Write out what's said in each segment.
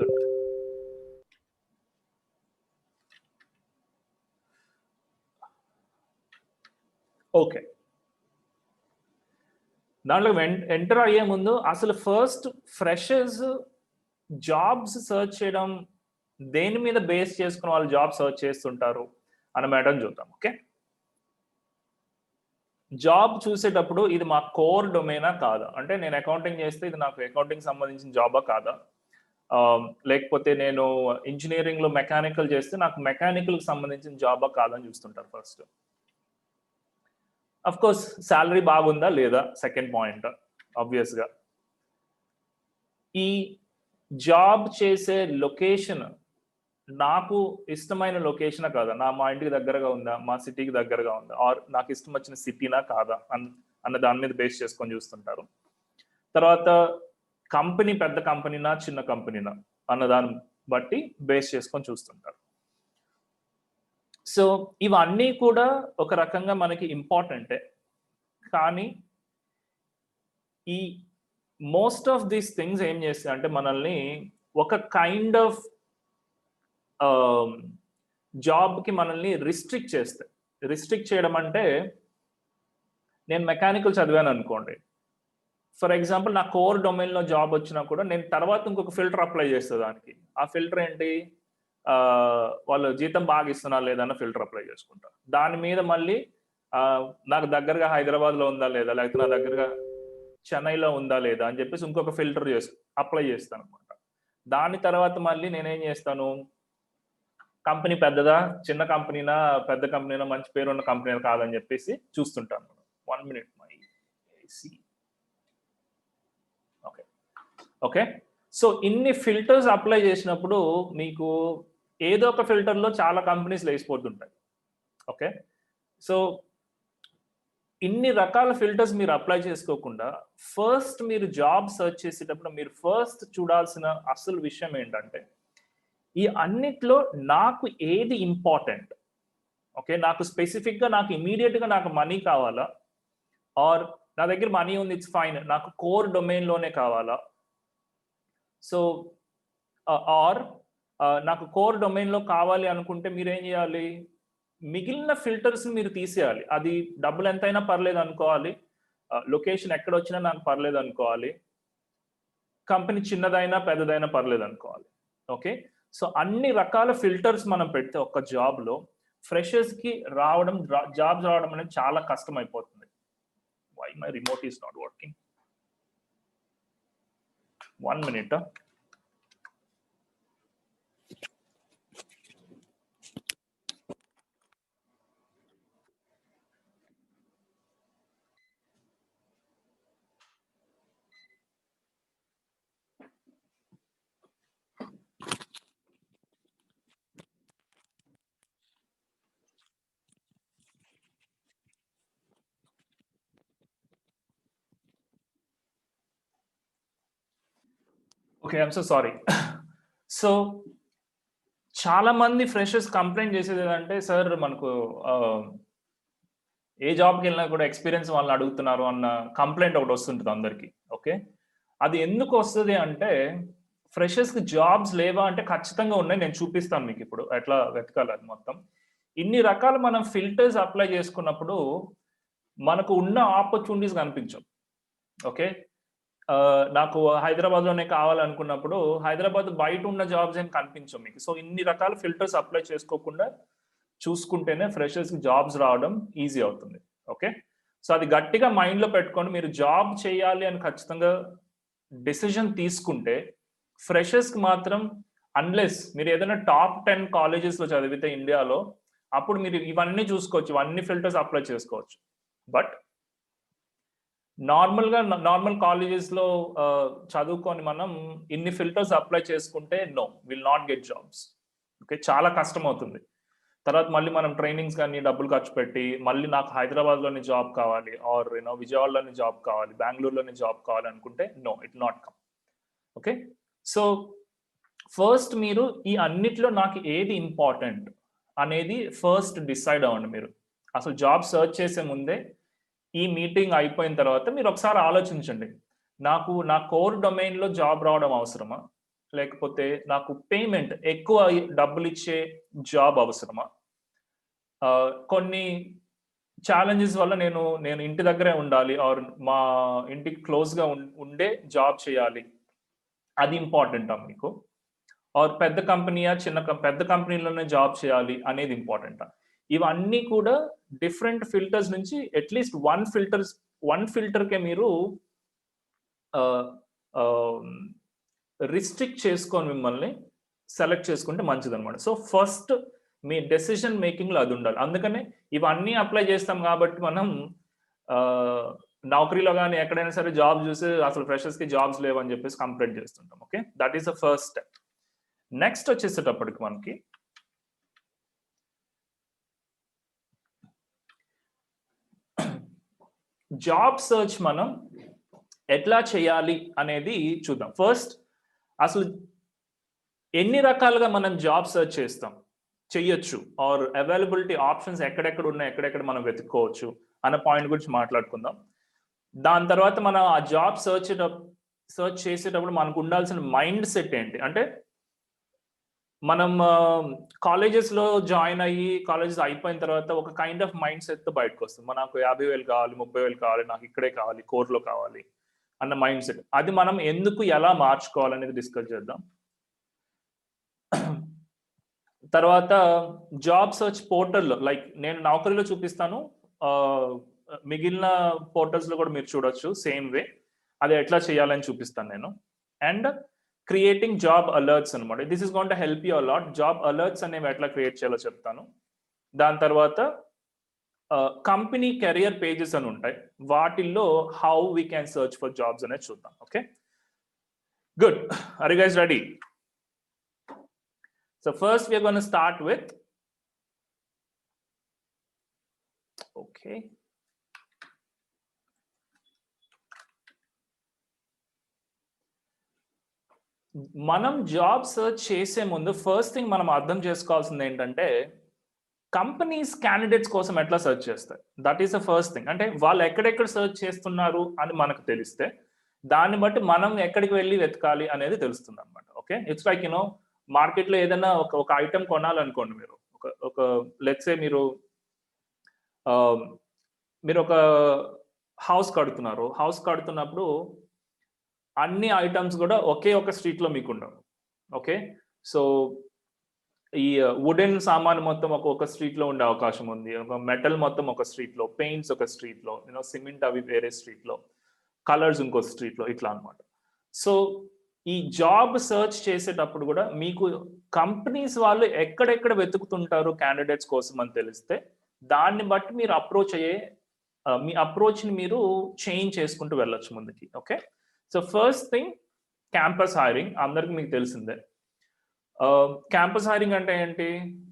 Good. Okay, దాంట్లో enter అయ్యే ముందు అసలు ఫస్ట్ ఫ్రెషర్స్ జాబ్స్ సర్చ్ చేయడం దేని మీద బేస్ చేసుకుని వాళ్ళు జాబ్ సర్చ్ చేస్తుంటారు అన్న మ్యాటర్ చూద్దాం. ఓకే, జాబ్ చూసేటప్పుడు ఇది మా కోర్ డొమైనా కాదా, అంటే నేను అకౌంటింగ్ చేస్తే ఇది నాకు అకౌంటింగ్ సంబంధించిన జాబా కాదా, లేకపోతే నేను ఇంజనీరింగ్ లో మెకానికల్ చేస్తే నాకు మెకానికల్ కి సంబంధించిన జాబా కాదని చూస్తుంటారు ఫస్ట్. అఫ్ కోర్స్ శాలరీ బాగుందా లేదా సెకండ్ పాయింట్ ఆబ్వియస్ గా. ఈ జాబ్ చేసే లొకేషన్ నాకు ఇష్టమైన లొకేషనా కాదా, మా ఇంటికి దగ్గరగా ఉందా, మా సిటీకి దగ్గరగా ఉందా, ఆర్ నాకు ఇష్టం వచ్చిన సిటీనా కాదా అన్న దాని మీద బేస్ చేసుకొని చూస్తుంటారు. తర్వాత కంపెనీ పెద్ద కంపెనీనా చిన్న కంపెనీనా అన్న దాన్ని బట్టి బేస్ చేసుకొని చూస్తుంటారు. సో ఇవన్నీ కూడా ఒక రకంగా మనకి ఇంపార్టెంటే, కానీ ఈ మోస్ట్ ఆఫ్ దీస్ థింగ్స్ ఏం చేస్తాయి అంటే మనల్ని ఒక కైండ్ ఆఫ్ జాబ్కి మనల్ని రిస్ట్రిక్ట్ చేస్తాయి. రిస్ట్రిక్ట్ చేయడం అంటే, నేను మెకానికల్ చదివాను అనుకోండి, ఫర్ ఎగ్జాంపుల్ నా కోర్ డొమైన్లో జాబ్ వచ్చినా కూడా నేను తర్వాత ఇంకొక ఫిల్టర్ అప్లై చేస్తాను దానికి. ఆ ఫిల్టర్ ఏంటి, వాళ్ళు జీతం బాగా ఇస్తున్నా లేదన్న ఫిల్టర్ అప్లై చేసుకుంటా. దాని మీద మళ్ళీ నాకు దగ్గరగా హైదరాబాద్లో ఉందా లేదా, లేకపోతే నా దగ్గరగా చెన్నైలో ఉందా లేదా అని చెప్పేసి ఇంకొక ఫిల్టర్ అప్లై చేస్తాను అనమాట. దాని తర్వాత మళ్ళీ నేనేం చేస్తాను, కంపెనీ పెద్దదా చిన్న కంపెనీనా, పెద్ద కంపెనీనా, మంచి పేరున్న కంపెనీ కాదని చెప్పేసి చూస్తుంటాను. 1 minute my AC. Okay okay, so ఇన్ని ఫిల్టర్స్ అప్లై చేసినప్పుడు మీకు ఏదో ఒక ఫిల్టర్లో చాలా కంపెనీస్ లేచిపోతుంటాయి. ఓకే, సో ఇన్ని రకాల ఫిల్టర్స్ మీరు అప్లై చేసుకోకుండా ఫస్ట్ మీరు జాబ్ సర్చ్ చేసేటప్పుడు మీరు ఫస్ట్ చూడాల్సిన అసలు విషయం ఏంటంటే, ఈ అన్నిట్లో నాకు ఏది ఇంపార్టెంట్. ఓకే, నాకు స్పెసిఫిక్గా నాకు ఇమీడియట్గా నాకు మనీ కావాలా, ఆర్ నా దగ్గర మనీ ఉంది ఇట్స్ ఫైన్, నాకు కోర్ డొమైన్లోనే కావాలా. సో ఆర్ నాకు కోర్ డొమైన్లో కావాలి అనుకుంటే మీరు ఏం చేయాలి, మిగిలిన ఫిల్టర్స్ మీరు తీసేయాలి. అది డబ్బులు ఎంతైనా పర్లేదు అనుకోవాలి, లొకేషన్ ఎక్కడ వచ్చినా నాకు పర్లేదు అనుకోవాలి, కంపెనీ చిన్నదైనా పెద్దదైనా పర్లేదు అనుకోవాలి. ఓకే, సో అన్ని రకాల ఫిల్టర్స్ మనం పెడితే ఒక జాబ్లో ఫ్రెషర్స్కి జాబ్స్ రావడం అనేది చాలా కష్టం అయిపోతుంది. Why my remote is not working, 1 minute. Okay, I'm so sorry. So చాలా మంది ఫ్రెషర్స్ కంప్లైంట్ చేసేది ఏంటంటే, సార్ మనకు ఏ జాబ్కి వెళ్ళినా కూడా ఎక్స్పీరియన్స్ వాళ్ళని అడుగుతున్నారు అన్న కంప్లైంట్ ఒకటి వస్తుంటుంది అందరికి. ఓకే, అది ఎందుకు వస్తుంది అంటే, ఫ్రెషర్స్కి జాబ్స్ లేవా అంటే ఖచ్చితంగా ఉన్నాయి. నేను చూపిస్తాను మీకు ఇప్పుడు ఎట్లా వెతకాలి అది మొత్తం. ఇన్ని రకాల మనం ఫిల్టర్స్ అప్లై చేసుకున్నప్పుడు మనకు ఉన్న ఆపర్చునిటీస్ కనిపించవు. ఓకే, నాకు హైదరాబాద్లోనే కావాలనుకున్నప్పుడు హైదరాబాద్ బయట ఉన్న జాబ్స్ ఏం కనిపించవు మీకు. సో ఇన్ని రకాల ఫిల్టర్స్ అప్లై చేసుకోకుండా చూసుకుంటేనే ఫ్రెషర్స్కి జాబ్స్ రావడం ఈజీ అవుతుంది. ఓకే, సో అది గట్టిగా మైండ్లో పెట్టుకొని మీరు జాబ్ చేయాలి అని ఖచ్చితంగా డెసిజన్ తీసుకుంటే ఫ్రెషర్స్కి మాత్రం, అన్లెస్ మీరు ఏదైనా టాప్ 10 కాలేజెస్లో చదివితే ఇండియాలో, అప్పుడు మీరు ఇవన్నీ చూసుకోవచ్చు, ఇవన్నీ ఫిల్టర్స్ అప్లై చేసుకోవచ్చు. బట్ నార్మల్ కాలేజెస్లో చదువుకొని మనం ఇన్ని ఫిల్టర్స్ అప్లై చేసుకుంటే no, will not get jobs. Okay, చాలా కష్టం అవుతుంది. తర్వాత మళ్ళీ మనం ట్రైనింగ్స్ కానీ డబ్బులు ఖర్చు పెట్టి మళ్ళీ నాకు హైదరాబాద్లోని జాబ్ కావాలి, ఆర్ విజయవాడలోని జాబ్ కావాలి, బెంగళూరులోని జాబ్ కావాలి అనుకుంటే no, it not come. Okay, so first మీరు ఈ అన్నిట్లో నాకు ఏది ఇంపార్టెంట్ అనేది ఫస్ట్ డిసైడ్ అవ్వండి. మీరు అసలు జాబ్ సర్చ్ చేసే ముందే ఈ మీటింగ్ అయిపోయిన తర్వాత మీరు ఒకసారి ఆలోచించండి, నాకు నా కోర్ డొమైన్లో జాబ్ రావడం అవసరమా, లేకపోతే నాకు పేమెంట్ ఎక్కువ డబ్బులు ఇచ్చే జాబ్ అవసరమా, కొన్ని ఛాలెంజెస్ వల్ల నేను ఇంటి దగ్గరే ఉండాలి ఆర్ మా ఇంటికి క్లోజ్గా ఉండే జాబ్ చేయాలి, అది ఇంపార్టెంటా మీకు, ఆర్ పెద్ద కంపెనీయా పెద్ద కంపెనీలోనే జాబ్ చేయాలి అనేది ఇంపార్టెంటా, ఇవన్నీ కూడా డిఫరెంట్ ఫిల్టర్స్ నుంచి అట్లీస్ట్ వన్ ఫిల్టర్కే మీరు రిస్ట్రిక్ట్ చేసుకొని మిమ్మల్ని సెలెక్ట్ చేసుకుంటే మంచిదన్నమాట. సో ఫస్ట్ మీ డెసిషన్ మేకింగ్లో అది ఉండాలి. అందుకనే ఇవన్నీ అప్లై చేస్తాం కాబట్టి మనం నౌకరీలో కానీ ఎక్కడైనా సరే జాబ్ చూసి అసలు ఫ్రెషర్స్కి జాబ్స్ లేవని చెప్పేసి కంప్లైంట్ చేస్తుంటాం. Okay, that is the first step. Next వచ్చేసేటప్పటికి మనకి జాబ్ సర్చ్ మనం ఎట్లా చేయాలి అనేది చూద్దాం. ఫస్ట్ అసలు ఎన్ని రకాలుగా మనం జాబ్ సర్చ్ చెయ్యొచ్చు, ఆర్ అవైలబిలిటీ ఆప్షన్స్ ఎక్కడెక్కడ ఉన్నాయి, ఎక్కడెక్కడ మనం వెతుక్కోవచ్చు అన్న పాయింట్ గురించి మాట్లాడుకుందాం. దాని తర్వాత మనం ఆ జాబ్ సర్చ్ చేసేటప్పుడు మనకు ఉండాల్సిన మైండ్ సెట్ ఏంటి అంటే, మనం కాలేజెస్లో జాయిన్ అయ్యి కాలేజెస్ అయిపోయిన తర్వాత ఒక కైండ్ ఆఫ్ మైండ్ సెట్తో బయటకు వస్తుంది. మనకు 50,000 కావాలి, 30,000 కావాలి, నాకు ఇక్కడే కావాలి, కోర్లో కావాలి అన్న మైండ్ సెట్. అది మనం ఎందుకు ఎలా మార్చుకోవాలనేది డిస్కస్ చేద్దాం. తర్వాత జాబ్ సర్చ్ పోర్టల్లో, లైక్ నేను నౌకరీలో చూపిస్తాను, మిగిలిన పోర్టల్స్లో కూడా మీరు చూడొచ్చు సేమ్ వే, అది ఎట్లా చేయాలని చూపిస్తాను నేను. అండ్ క్రియేటింగ్ జాబ్ అలర్ట్స్ అనమాట. This is going to help you a lot. Job alerts అనేవి ఎట్లా క్రియేట్ చేయాలో చెప్తాను. దాని తర్వాత కంపెనీ కెరియర్ పేజెస్ అని ఉంటాయి, వాటిల్లో how we can search for jobs అనేది చూద్దాం. Okay, good. Are you guys ready? So first we are going to start with, okay, మనం జాబ్ సర్చ్ చేసే ముందు ఫస్ట్ థింగ్ మనం అర్థం చేసుకోవాల్సింది ఏంటంటే, కంపెనీస్ క్యాండిడేట్స్ కోసం ఎట్లా సర్చ్ చేస్తాయి, that is the first thing. అంటే వాళ్ళు ఎక్కడెక్కడ సర్చ్ చేస్తున్నారు అని మనకు తెలిస్తే దాన్ని బట్టి మనం ఎక్కడికి వెళ్ళి వెతకాలి అనేది తెలుస్తుంది అనమాట. ఓకే, ఇట్స్ లైక్ మార్కెట్లో ఏదైనా ఒక ఐటమ్ కొనాలనుకోండి, మీరు ఒక లెట్స్ సే మీరు ఒక హౌస్ కడుతున్నారు. హౌస్ కడుతున్నప్పుడు అన్ని ఐటమ్స్ కూడా ఒకే ఒక స్ట్రీట్లో మీకు ఉండవు. ఓకే, సో ఈ వుడెన్ సామాన్ మొత్తం ఒక స్ట్రీట్లో ఉండే అవకాశం ఉంది, ఒక మెటల్ మొత్తం ఒక స్ట్రీట్లో, పెయింట్స్ ఒక స్ట్రీట్లో, సిమెంట్ అవి వేరే స్ట్రీట్లో, కలర్స్ ఇంకో స్ట్రీట్లో, ఇట్లా అనమాట. సో ఈ జాబ్ సర్చ్ చేసేటప్పుడు కూడా మీకు కంపెనీస్ వాళ్ళు ఎక్కడెక్కడ వెతుకుతుంటారు క్యాండిడేట్స్ కోసం అని తెలిస్తే దాన్ని బట్టి మీరు మీ అప్రోచ్ని మీరు చేంజ్ చేసుకుంటూ వెళ్ళొచ్చు ముందుకి. Okay, so first thing campus hiring. అందరికి మీకు తెలిసిందే. క్యాంపస్ హైరింగ్ అంటే ఏంటి?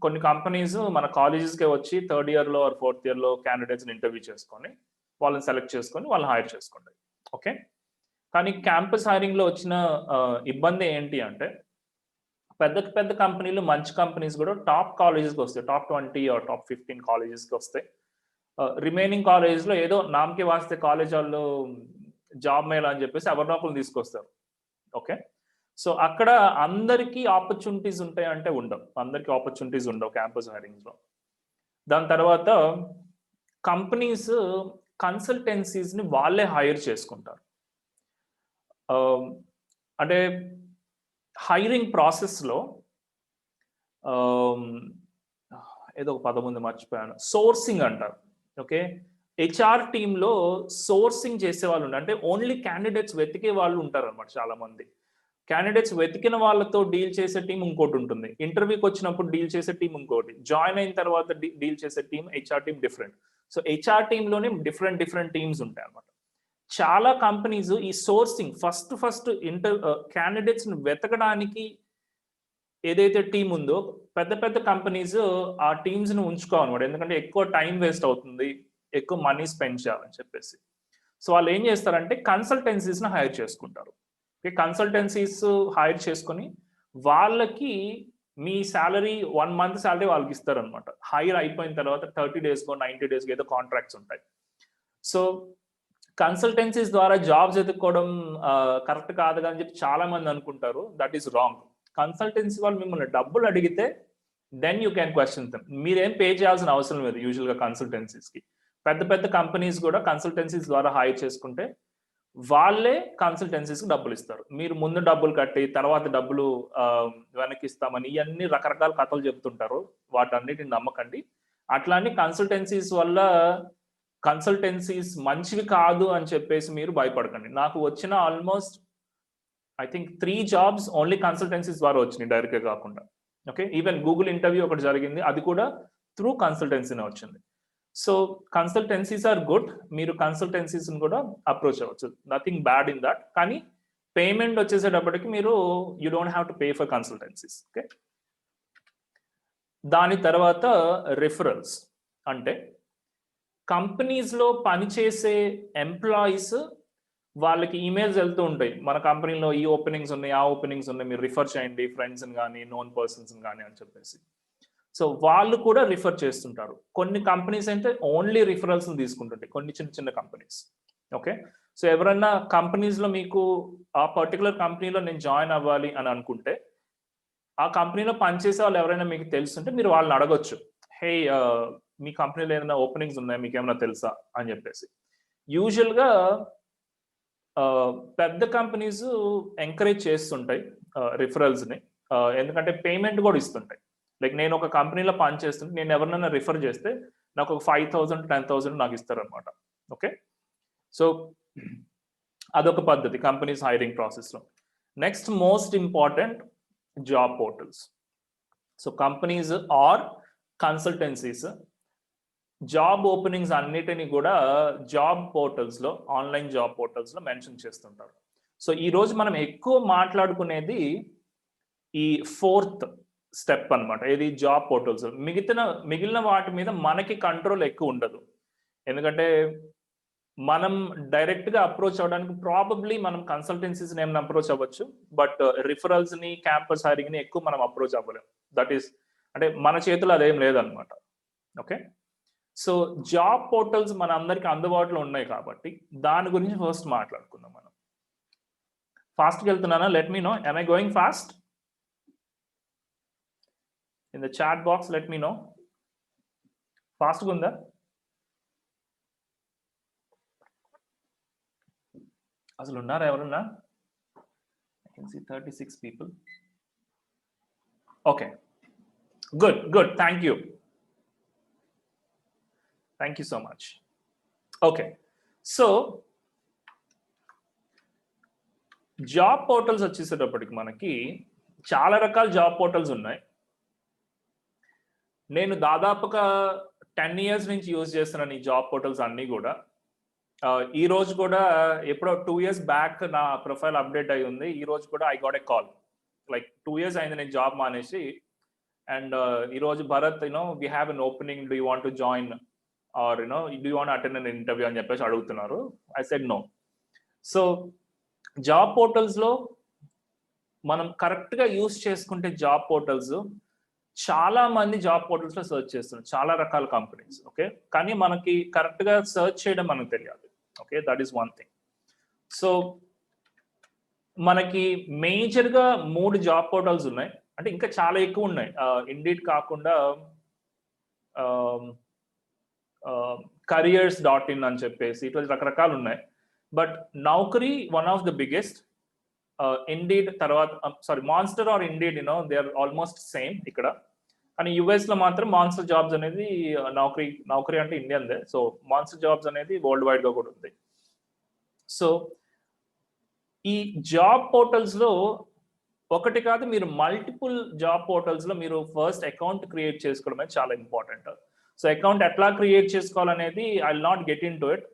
కొన్ని కంపెనీస్ మన కాలేజెస్కే వచ్చి థర్డ్ ఇయర్లో ఆర్ ఫోర్త్ ఇయర్లో క్యాండిడేట్స్ని ఇంటర్వ్యూ చేసుకొని వాళ్ళని సెలెక్ట్ చేసుకొని వాళ్ళని హైర్ చేసుకుంటాయి. ఓకే, కానీ క్యాంపస్ హైరింగ్లో వచ్చిన ఇబ్బంది ఏంటి అంటే, పెద్ద కంపెనీలు, మంచి కంపెనీస్ కూడా టాప్ కాలేజెస్కి వస్తాయి, టాప్ 20 ఆర్ టాప్ 15 కాలేజెస్కి వస్తాయి. రిమైనింగ్ కాలేజెస్లో ఏదో నామకే వాస్తే కాలేజ్ వాళ్ళు జాబ్ మేళ అని చెప్పేసి ఎవరినొకరు తీసుకొస్తారు. ఓకే, సో అక్కడ అందరికీ ఆపర్చునిటీస్ ఉంటాయి అంటే ఉండవు, అందరికీ ఆపర్చునిటీస్ ఉండవు క్యాంపస్ హైరింగ్స్లో. దాని తర్వాత కంపెనీస్ కన్సల్టెన్సీస్ని వాళ్ళే హైర్ చేసుకుంటారు. అంటే హైరింగ్ ప్రాసెస్లో ఏదో ఒక పదం ఉంది మర్చిపోయాను, సోర్సింగ్ అంటారు. ఓకే, హెచ్ఆర్ టీంలో సోర్సింగ్ చేసే వాళ్ళు ఉంటారు. అంటే ఓన్లీ క్యాండిడేట్స్ వెతికే వాళ్ళు ఉంటారు అనమాట. చాలా మంది క్యాండిడేట్స్ వెతికిన వాళ్ళతో డీల్ చేసే టీం ఇంకోటి ఉంటుంది, ఇంటర్వ్యూకి వచ్చినప్పుడు డీల్ చేసే టీం ఇంకోటి, జాయిన్ అయిన తర్వాత డీల్ చేసే team HR team different. So HR టీంలోనే డిఫరెంట్ టీమ్స్ ఉంటాయి అనమాట. చాలా కంపెనీస్ ఈ సోర్సింగ్ ఫస్ట్ క్యాండిడేట్స్ ని వెతకడానికి ఏదైతే టీం ఉందో పెద్ద కంపెనీస్ ఆ టీమ్స్ ని ఉంచుకోవాలన్నమాట. ఎందుకంటే ఎక్కువ టైం వేస్ట్ అవుతుంది, ఎక్కువ మనీ స్పెండ్ చేయాలని చెప్పేసి. సో వాళ్ళు ఏం చేస్తారంటే కన్సల్టెన్సీస్ ని హైర్ చేసుకుంటారు. కన్సల్టెన్సీస్ హైర్ చేసుకొని వాళ్ళకి మీ శాలరీ 1 month శాలరీ వాళ్ళకి ఇస్తారనమాట. హైర్ అయిపోయిన తర్వాత 30 days 90 days ఏదో కాంట్రాక్ట్స్ ఉంటాయి. సో కన్సల్టెన్సీస్ ద్వారా జాబ్స్ ఎత్తుక్కోవడం కరెక్ట్ కాదు అని చెప్పి చాలా మంది అనుకుంటారు. That is wrong. కన్సల్టెన్సీ వాళ్ళు మిమ్మల్ని డబ్బులు అడిగితే then you can question them. మీరేం పే చేయాల్సిన అవసరం లేదు యూజువల్గా కన్సల్టెన్సీస్కి. పెద్ద పెద్ద కంపెనీస్ కూడా కన్సల్టెన్సీస్ ద్వారా హైర్ చేసుకుంటే వాళ్ళే కన్సల్టెన్సీస్కి డబ్బులు ఇస్తారు. మీరు ముందు డబ్బులు కట్టి తర్వాత డబ్బులు వెనక్కి ఇస్తామని ఇవన్నీ రకరకాల కథలు చెప్తుంటారు. వాటన్నిటిని నమ్మకండి. అట్లాంటి కన్సల్టెన్సీస్ వల్ల కన్సల్టెన్సీస్ మంచివి కాదు అని చెప్పేసి మీరు భయపడకండి. నాకు వచ్చిన almost I think 3 jobs only consultancies ద్వారా వచ్చినాయి డైరెక్ట్గా కాకుండా. ఓకే, ఈవెన్ గూగుల్ ఇంటర్వ్యూ ఒకటి జరిగింది, అది కూడా త్రూ కన్సల్టెన్సీనే వచ్చింది. So consultancies are good. మీరు కన్సల్టెన్సీస్ని కూడా అప్రోచ్ అవ్వచ్చు, నథింగ్ బ్యాడ్ ఇన్ దట్. కానీ పేమెంట్ వచ్చేసేటప్పటికి మీరు you don't have to pay for consultancies. Okay, దాని తర్వాత రిఫరల్స్ అంటే కంపెనీస్లో పనిచేసే ఎంప్లాయీస్ వాళ్ళకి ఈమెయిల్స్ వెళ్తూ ఉంటాయి, మన కంపెనీలో ఈ ఓపెనింగ్స్ ఉన్నాయి, ఆ ఓపెనింగ్స్ ఉన్నాయి, మీరు రిఫర్ చేయండి ఫ్రెండ్స్ని కానీ నోన్ పర్సన్స్ని కానీ అని చెప్పేసి. సో వాళ్ళు కూడా రిఫర్ చేస్తుంటారు. కొన్ని కంపెనీస్ అయితే ఓన్లీ రిఫరల్స్ని తీసుకుంటుంటాయి, కొన్ని చిన్న చిన్న కంపెనీస్. ఓకే, సో ఎవరైనా కంపెనీస్లో మీకు ఆ పర్టికులర్ కంపెనీలో నేను జాయిన్ అవ్వాలి అని అనుకుంటే, ఆ కంపెనీలో పనిచేసే వాళ్ళు ఎవరైనా మీకు తెలుసుంటే మీరు వాళ్ళని అడగొచ్చు, హే మీ కంపెనీలో ఏదైనా ఓపెనింగ్స్ ఉన్నాయా, మీకు ఏమైనా తెలుసా అని చెప్పేసి. యూజువల్గా పెద్ద కంపెనీస్ ఎంకరేజ్ చేస్తుంటాయి రిఫరల్స్ని, ఎందుకంటే పేమెంట్ కూడా ఇస్తుంటాయి. లైక్ నేను ఒక కంపెనీలో పనిచేస్తుంటే నేను ఎవరినైనా రిఫర్ చేస్తే నాకు ఒక 5,000 10,000 నాకు ఇస్తారనమాట. ఓకే, సో అదొక పద్ధతి కంపెనీస్ హైరింగ్ ప్రాసెస్లో. Next most important, job portals. So companies or consultancies job openings అన్నిటిని కూడా జాబ్ పోర్టల్స్లో, ఆన్లైన్ జాబ్ పోర్టల్స్లో మెన్షన్ చేస్తుంటారు. సో ఈరోజు మనం ఎక్కువ మాట్లాడుకునేది ఈ 4th స్టెప్ అనమాట, ఇది జాబ్ పోర్టల్స్. మిగిలిన వాటి మీద మనకి కంట్రోల్ ఎక్కువ ఉండదు, ఎందుకంటే మనం డైరెక్ట్గా అప్రోచ్ అవ్వడానికి ప్రాబబ్లీ మనం కన్సల్టెన్సీస్ని ఏమైనా అప్రోచ్ అవ్వచ్చు, బట్ రిఫరల్స్ని, క్యాంపస్ హైరింగ్ని ఎక్కువ మనం అప్రోచ్ అవ్వలేం. దట్ ఈస్ అంటే మన చేతిలో అదేం లేదనమాట. ఓకే, సో జాబ్ పోర్టల్స్ మన అందరికి అందుబాటులో ఉన్నాయి కాబట్టి దాని గురించి ఫస్ట్ మాట్లాడుకుందాం మనం. ఫాస్ట్గా వెళ్తున్నానా? Let me know, am I going fast? In the chat box let me know. ఫాస్ట్గా ఉందా? అసలు ఉన్నారా ఎవరున్నా? I can see 36 people. Okay, good, thank you so much. Okay, so job portals వచ్చేసేటప్పటికి మనకి చాలా రకాల జాబ్ పోర్టల్స్ ఉన్నాయి. నేను దాదాపుగా 10 years నుంచి యూజ్ చేస్తున్నాను ఈ జాబ్ పోర్టల్స్ అన్నీ కూడా. ఈ రోజు కూడా ఎప్పుడో 2 years బ్యాక్ నా ప్రొఫైల్ అప్డేట్ అయి ఉంది. ఈ రోజు కూడా I got a call, like 2 years అయింది నేను జాబ్ మానేసి, అండ్ ఈరోజు Bharat we have an opening, do you want to join or do you want attend an interview అని చెప్పేసి అడుగుతున్నారు. I said no. So job పోర్టల్స్లో మనం కరెక్ట్గా యూజ్ చేసుకుంటే జాబ్ పోర్టల్స్, చాలా మంది జాబ్ పోర్టల్స్లో సర్చ్ చేస్తున్నారు, చాలా రకాల కంపెనీస్. ఓకే, కానీ మనకి కరెక్ట్గా సర్చ్ చేయడం మనకు తెలియాలి. Okay, that is one thing. So మనకి మేజర్గా 3 జాబ్ పోర్టల్స్ ఉన్నాయి, అంటే ఇంకా చాలా ఎక్కువ ఉన్నాయి. ఇండీడ్ కాకుండా careers.in అని చెప్పేసి ఇట్లా రకరకాలు ఉన్నాయి. But Naukri one of the biggest. Indeed తర్వాత Monster or Indeed they are almost same ఇక్కడ. కానీ యుఎస్లో మాత్రం మాన్స్టర్ జాబ్స్ అనేది నౌకరీ అంటే ఇండియన్దే. సో మాన్స్టర్ జాబ్స్ అనేది వరల్డ్ వైడ్గా కూడా ఉంది. సో ఈ జాబ్ పోర్టల్స్లో ఒకటి కాదు, మీరు మల్టిపుల్ జాబ్ పోర్టల్స్లో మీరు ఫస్ట్ అకౌంట్ క్రియేట్ చేసుకోవడం అనేది చాలా ఇంపార్టెంట్. సో అకౌంట్ ఎట్లా క్రియేట్ చేసుకోవాలనేది I will not get in to it,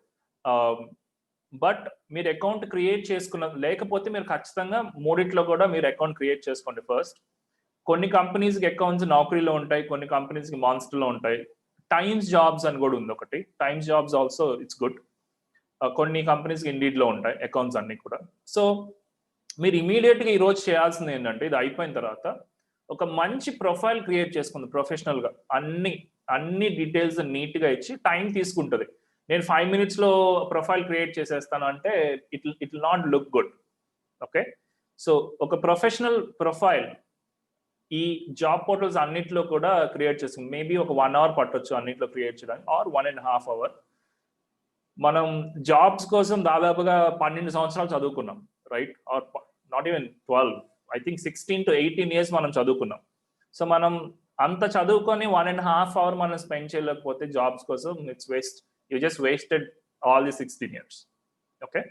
but మీరు అకౌంట్ క్రియేట్ చేసుకున్న లేకపోతే మీరు ఖచ్చితంగా మూడిట్లో కూడా మీరు అకౌంట్ క్రియేట్ చేసుకోండి ఫస్ట్. కొన్ని కంపెనీస్కి అకౌంట్స్ నౌకరీలో ఉంటాయి, కొన్ని కంపెనీస్కి మాన్స్టర్లో ఉంటాయి. టైమ్స్ జాబ్స్ అని కూడా ఉంది ఒకటి, times jobs also it's good. కొన్ని కంపెనీస్కి ఇండీడ్లో ఉంటాయి అకౌంట్స్ అన్ని కూడా. సో మీరు ఇమీడియట్గా ఈరోజు చేయాల్సింది ఏంటంటే, ఇది అయిపోయిన తర్వాత ఒక మంచి ప్రొఫైల్ క్రియేట్ చేసుకుంది ప్రొఫెషనల్గా, అన్ని డీటెయిల్స్ నీట్గా ఇచ్చి టైం తీసుకుంటుంది. నేను 5 minutes లో ప్రొఫైల్ క్రియేట్ చేసేస్తాను అంటే it will not look good. Okay, so ఒక ప్రొఫెషనల్ ప్రొఫైల్ ఈ జాబ్ పోర్టల్స్ అన్నిట్లో కూడా క్రియేట్ చేస్తుంది. మేబీ ఒక 1 hour పట్టొచ్చు అన్నిట్లో క్రియేట్ చేయడానికి, ఆర్ 1.5 hours. మనం జాబ్స్ కోసం దాదాపుగా 12 సంవత్సరాలు చదువుకున్నాం, right? Or not even 12, I think 16 to 18 years మనం చదువుకున్నాం. సో మనం అంత చదువుకొని 1.5 hour మనం స్పెండ్ చేయలేకపోతే జాబ్స్ కోసం, it's waste. You just wasted all the 16 years. Okay,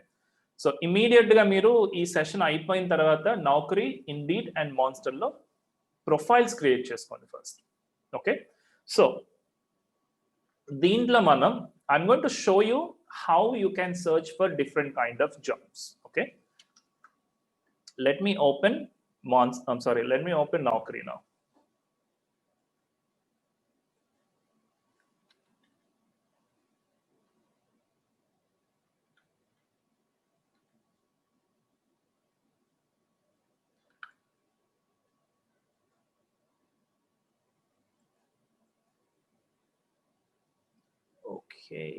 so immediate గా మీరు ఈ సెషన్ అయిపోయిన తర్వాత నౌకరీ, ఇండీడ్ అండ్ మాన్స్టర్ లో ప్రొఫైల్స్ క్రియేట్ చేసుకోండి ఫస్ట్. ఓకే, సో దీంట్లో మనం I'm going to show you how you can search for different kind of jobs. Okay, let me open Naukri now. Okay,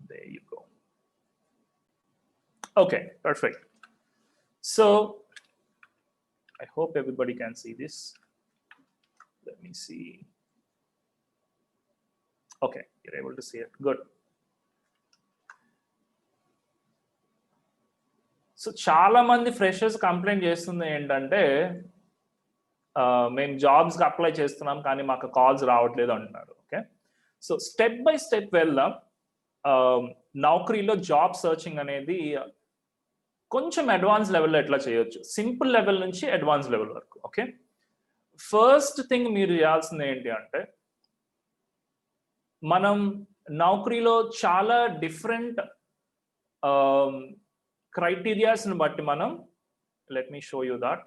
there you go. Okay, perfect. So I hope everybody can see this. Let me see. Okay, you're able to see it. Good. So చాలా మంది freshers complaint చేస్తుంది ఏంటంటే, మేము జాబ్స్కి apply చేస్తున్నాం కానీ మాకు calls రావట్లేదు అంటున్నారు. Okay, so step by step వెళ్దాం. నౌకరీలో జాబ్ సర్చింగ్ అనేది కొంచెం అడ్వాన్స్ లెవెల్లో ఎట్లా చేయొచ్చు, సింపుల్ లెవెల్ నుంచి అడ్వాన్స్ లెవెల్ వరకు. ఓకే, ఫస్ట్ థింగ్ మీరు చేయాల్సింది ఏంటి అంటే, మనం నౌకరీలో చాలా డిఫరెంట్ క్రైటీరియాస్ని బట్టి మనం, let me show you that.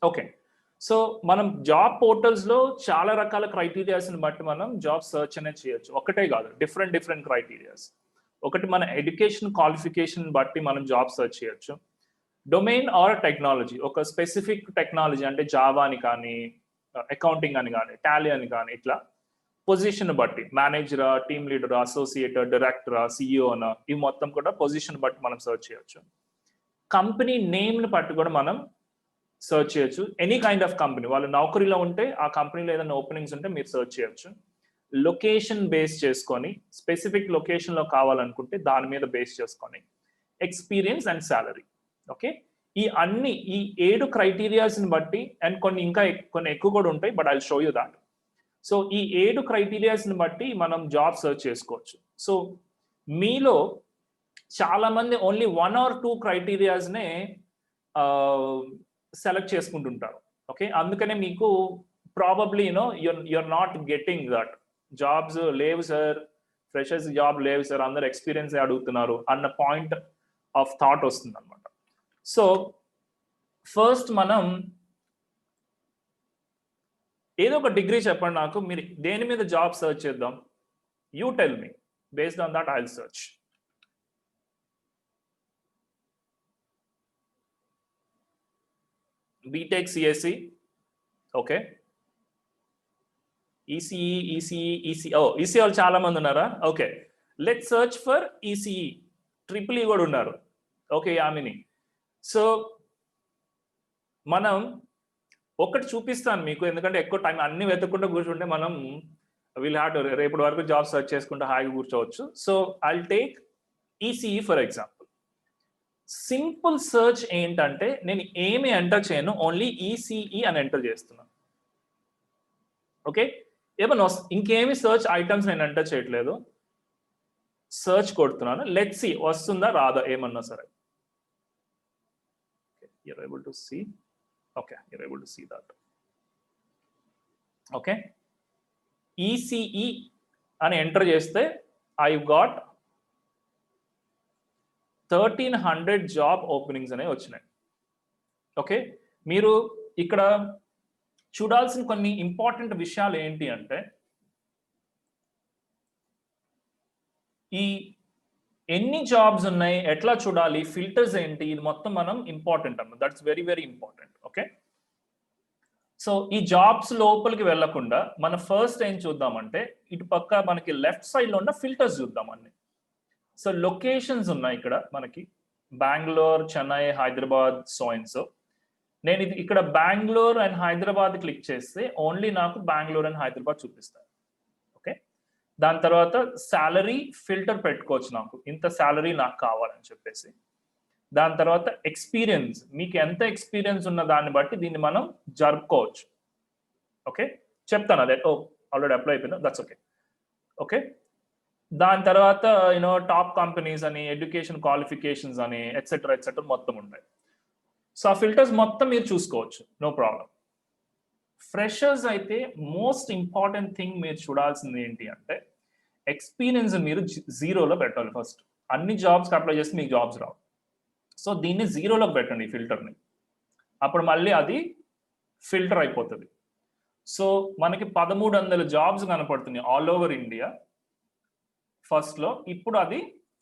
Okay, so మనం జాబ్ పోర్టల్స్ లో చాలా రకాల క్రైటీరియాస్ని బట్టి మనం జాబ్ సర్చ్ అనేది చేయొచ్చు. ఒకటే కాదు, డిఫరెంట్ క్రైటీరియాస్. ఒకటి మన ఎడ్యుకేషన్ క్వాలిఫికేషన్ బట్టి మనం జాబ్ సర్చ్ చేయొచ్చు. డొమైన్ ఆర్ టెక్నాలజీ, ఒక స్పెసిఫిక్ టెక్నాలజీ అంటే జావా అని కానీ, అకౌంటింగ్ అని కానీ, టాలీ అని కానీ, ఇట్లా పొజిషన్ బట్టి మేనేజరా, టీమ్ లీడరా, అసోసియేట్, డైరెక్టరా, సిఇఓనా, ఇవి మొత్తం కూడా పొజిషన్ బట్టి మనం సర్చ్ చేయొచ్చు. కంపెనీ నేమ్ని బట్టి కూడా మనం సర్చ్ చేయొచ్చు. ఎనీ కైండ్ ఆఫ్ కంపెనీ, వాళ్ళు నౌకరీలో ఉంటే ఆ కంపెనీలో ఏదైనా ఓపెనింగ్స్ ఉంటే మీరు సర్చ్ చేయొచ్చు. లొకేషన్ బేస్ చేసుకొని, స్పెసిఫిక్ లొకేషన్లో కావాలనుకుంటే దాని మీద బేస్ చేసుకొని, ఎక్స్పీరియన్స్ అండ్ సాలరీ. ఓకే, ఈ 7 క్రైటీరియాస్ని బట్టి, అండ్ కొన్ని ఎక్కువ కూడా ఉంటాయి, but I will show you that. So ఈ 7 క్రైటీరియాస్ని బట్టి మనం జాబ్ సర్చ్ చేసుకోవచ్చు. సో మీలో చాలా మంది ఓన్లీ 1 or 2 క్రైటీరియాస్నే సెలెక్ట్ చేసుకుంటుంటారు. ఓకే, అందుకనే మీకు probably you're not getting that. Jobs లేవు సార్, ఫ్రెషర్స్ జాబ్ లేవు సార్, అందరు ఎక్స్పీరియన్స్ అడుగుతున్నారు అన్న పాయింట్ ఆఫ్ థాట్ వస్తుంది అనమాట. సో ఫస్ట్ మనం ఏదో ఒక డిగ్రీ చెప్పండి నాకు, మీరు దేని మీద జాబ్ సర్చ్ చేద్దాం. You tell me, based on that I will search. BTech CSC, okay. ECE వాళ్ళు చాలా మంది ఉన్నారా? Okay, let search for ECE. Triple E కూడా ఉన్నారు. ఓకే, యామిని. సో మనం ఒకటి చూపిస్తాను మీకు, ఎందుకంటే ఎక్కువ టైం అన్ని వెతకుండా కూర్చుంటే మనం విల్ హ్యావ్ టు రేపటి వరకు జాబ్ సర్చ్ చేసుకుంటే హాయిగా కూర్చోవచ్చు. So I will take ECE for example. Simple search ఏంటంటే, నేను ఏమి ఎంటర్ చేయను, ఓన్లీ ఈసీఈ అని ఎంటర్ చేస్తున్నాను. ఓకే, ఏమన్నా ఇంకేమి సర్చ్ ఐటమ్స్ నేను ఎంటర్ చేయట్లేదు, సర్చ్ కొడుతున్నాను. లెట్స్ సీ వస్తుందా రాదా ఏమన్నా సరే. you're able to see. Okay, you're able to see that. Okay, ECE అని ఎంటర్ చేస్తే I've got 1300 జాబ్ ఓపెనింగ్స్ అనేవి వచ్చినాయి. ఓకే, మీరు ఇక్కడ చూడాల్సిన కొన్ని ఇంపార్టెంట్ విషయాలు ఏంటి అంటే, ఈ ఎన్ని జాబ్స్ ఉన్నాయి, ఎట్లా చూడాలి, ఫిల్టర్స్ ఏంటి, ఇది మొత్తం మనం ఇంపార్టెంట్ అన్నమాట. That's very very important. Okay, so ఈ జాబ్స్ లోపలికి వెళ్లకుండా మనం ఫస్ట్ ఏం చూద్దామంటే ఇటు పక్క మనకి లెఫ్ట్ సైడ్ లో ఉన్న ఫిల్టర్స్ చూద్దాం అన్ని. సో లొకేషన్స్ ఉన్నాయి ఇక్కడ మనకి, Bengaluru, Chennai, Hyderabad, so and so. నేను ఇది ఇక్కడ బెంగళూరు అండ్ హైదరాబాద్ క్లిక్ చేస్తే ఓన్లీ నాకు బెంగళూరు అండ్ హైదరాబాద్ చూపిస్తాను. ఓకే, దాని తర్వాత సాలరీ ఫిల్టర్ పెట్టుకోవచ్చు, నాకు ఇంత సాలరీ నాకు కావాలని చెప్పేసి. దాని తర్వాత ఎక్స్పీరియన్స్, మీకు ఎంత ఎక్స్పీరియన్స్ ఉన్న దాన్ని బట్టి దీన్ని మనం జరుపుకోవచ్చు. ఓకే, చెప్తాను అదే. ఓ ఆల్రెడీ అప్లై అయిపోయిందా, దట్స్ ఓకే. ఓకే, దాని తర్వాత యూనో టాప్ కంపెనీస్ అని, ఎడ్యుకేషన్ క్వాలిఫికేషన్స్ అని, ఎట్సెట్రా ఎట్సెట్రా మొత్తం ఉంటాయి. సో ఆ ఫిల్టర్స్ మొత్తం మీరు చూసుకోవచ్చు, నో ప్రాబ్లం. ఫ్రెషర్స్ అయితే మోస్ట్ ఇంపార్టెంట్ థింగ్ మీరు చూడాల్సింది ఏంటి అంటే ఎక్స్పీరియన్స్ మీరు జీరోలో పెట్టాలి ఫస్ట్. అన్ని జాబ్స్కి అప్లై చేస్తే మీకు జాబ్స్ రావు. సో దీన్ని జీరోలోకి పెట్టండి, ఈ ఫిల్టర్ని. అప్పుడు మళ్ళీ అది ఫిల్టర్ అయిపోతుంది. సో మనకి 1300 జాబ్స్ కనపడుతున్నాయి ఆల్ ఓవర్ ఇండియా ఫస్ట్లో. ఇప్పుడు అది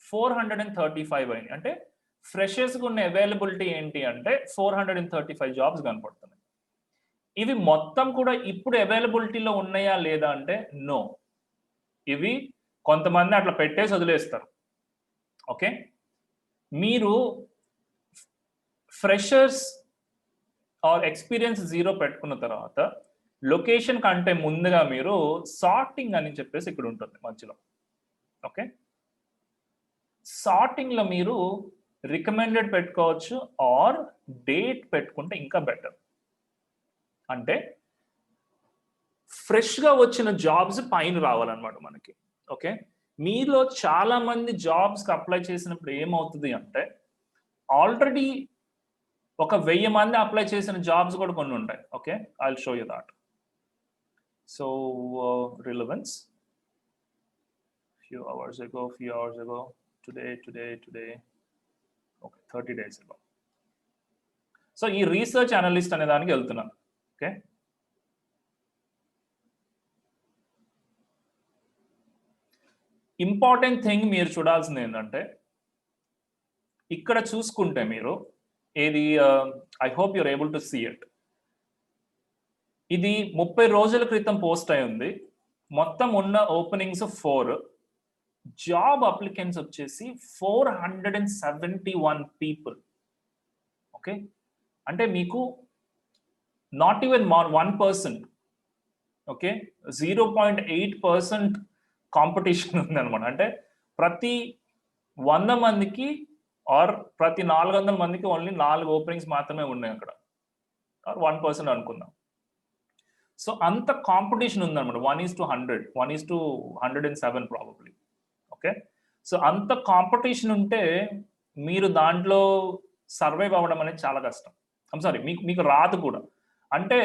435 అయింది. అంటే ఫ్రెషర్స్కి ఉన్న అవైలబిలిటీ ఏంటి అంటే 435 జాబ్స్ కనపడుతున్నాయి. ఇవి మొత్తం కూడా ఇప్పుడు అవైలబిలిటీలో ఉన్నాయా లేదా అంటే నో. ఇవి కొంతమంది అట్లా పెట్టేసి వదిలేస్తారు. ఓకే, మీరు ఫ్రెషర్స్ ఆర్ ఎక్స్పీరియన్స్ జీరో పెట్టుకున్న తర్వాత లొకేషన్ కంటే ముందుగా మీరు సార్టింగ్ అని చెప్పేసి ఇక్కడ ఉంటుంది మధ్యలో. ఓకే, సార్టింగ్ లో మీరు రికమెండెడ్ పెట్టుకోవచ్చు ఆర్ డేట్ పెట్టుకుంటే ఇంకా బెటర్. అంటే ఫ్రెష్ గా వచ్చిన జాబ్స్ పైన రావాలన్నమాట మనకి. ఓకే, మీలో చాలా మంది జాబ్స్ కి అప్లై చేసినప్పుడు ఏమవుతుంది అంటే ఆల్రెడీ ఒక 1000 మంది అప్లై చేసిన జాబ్స్ కూడా కొన్ని ఉంటాయి. Okay, I will show you that. So relevance, few hours ago, today, okay, 30 days ago. So ఈ రీసెర్చ్ అనలిస్ట్ అనే దానికి వెళ్తున్నాను. ఓకే, ఇంపార్టెంట్ థింగ్ మీరు చూడాల్సింది ఏంటంటే ఇక్కడ చూసుకుంటే మీరు ఏది, I hope you're able to see it. ఇది 30 రోజుల క్రితం పోస్ట్ అయి ఉంది. మొత్తం ఉన్న ఓపెనింగ్స్ 4, జాబ్ అప్లికెంట్స్ వచ్చేసి 471 పీపుల్. ఓకే, అంటే మీకు నాట్ ఈవెన్ 1%. ఓకే, 0.8% కాంపిటీషన్ ఉంది అనమాట. అంటే ప్రతి 100 మందికి ఆర్ ప్రతి 400 మందికి ఓన్లీ 4 ఓపెనింగ్స్ మాత్రమే ఉన్నాయి అక్కడ, ఆర్ 1% అనుకుందాం. సో అంత కాంపిటీషన్ ఉందన్నమాట. 1:100, 1:107 ప్రాబబ్లీ. ఓకే, సో అంత కాంపిటీషన్ ఉంటే మీరు దాంట్లో సర్వైవ్ అవ్వడం అనేది చాలా కష్టం. ఐమ్ సారీ, మీకు రాదు కూడా. అంటే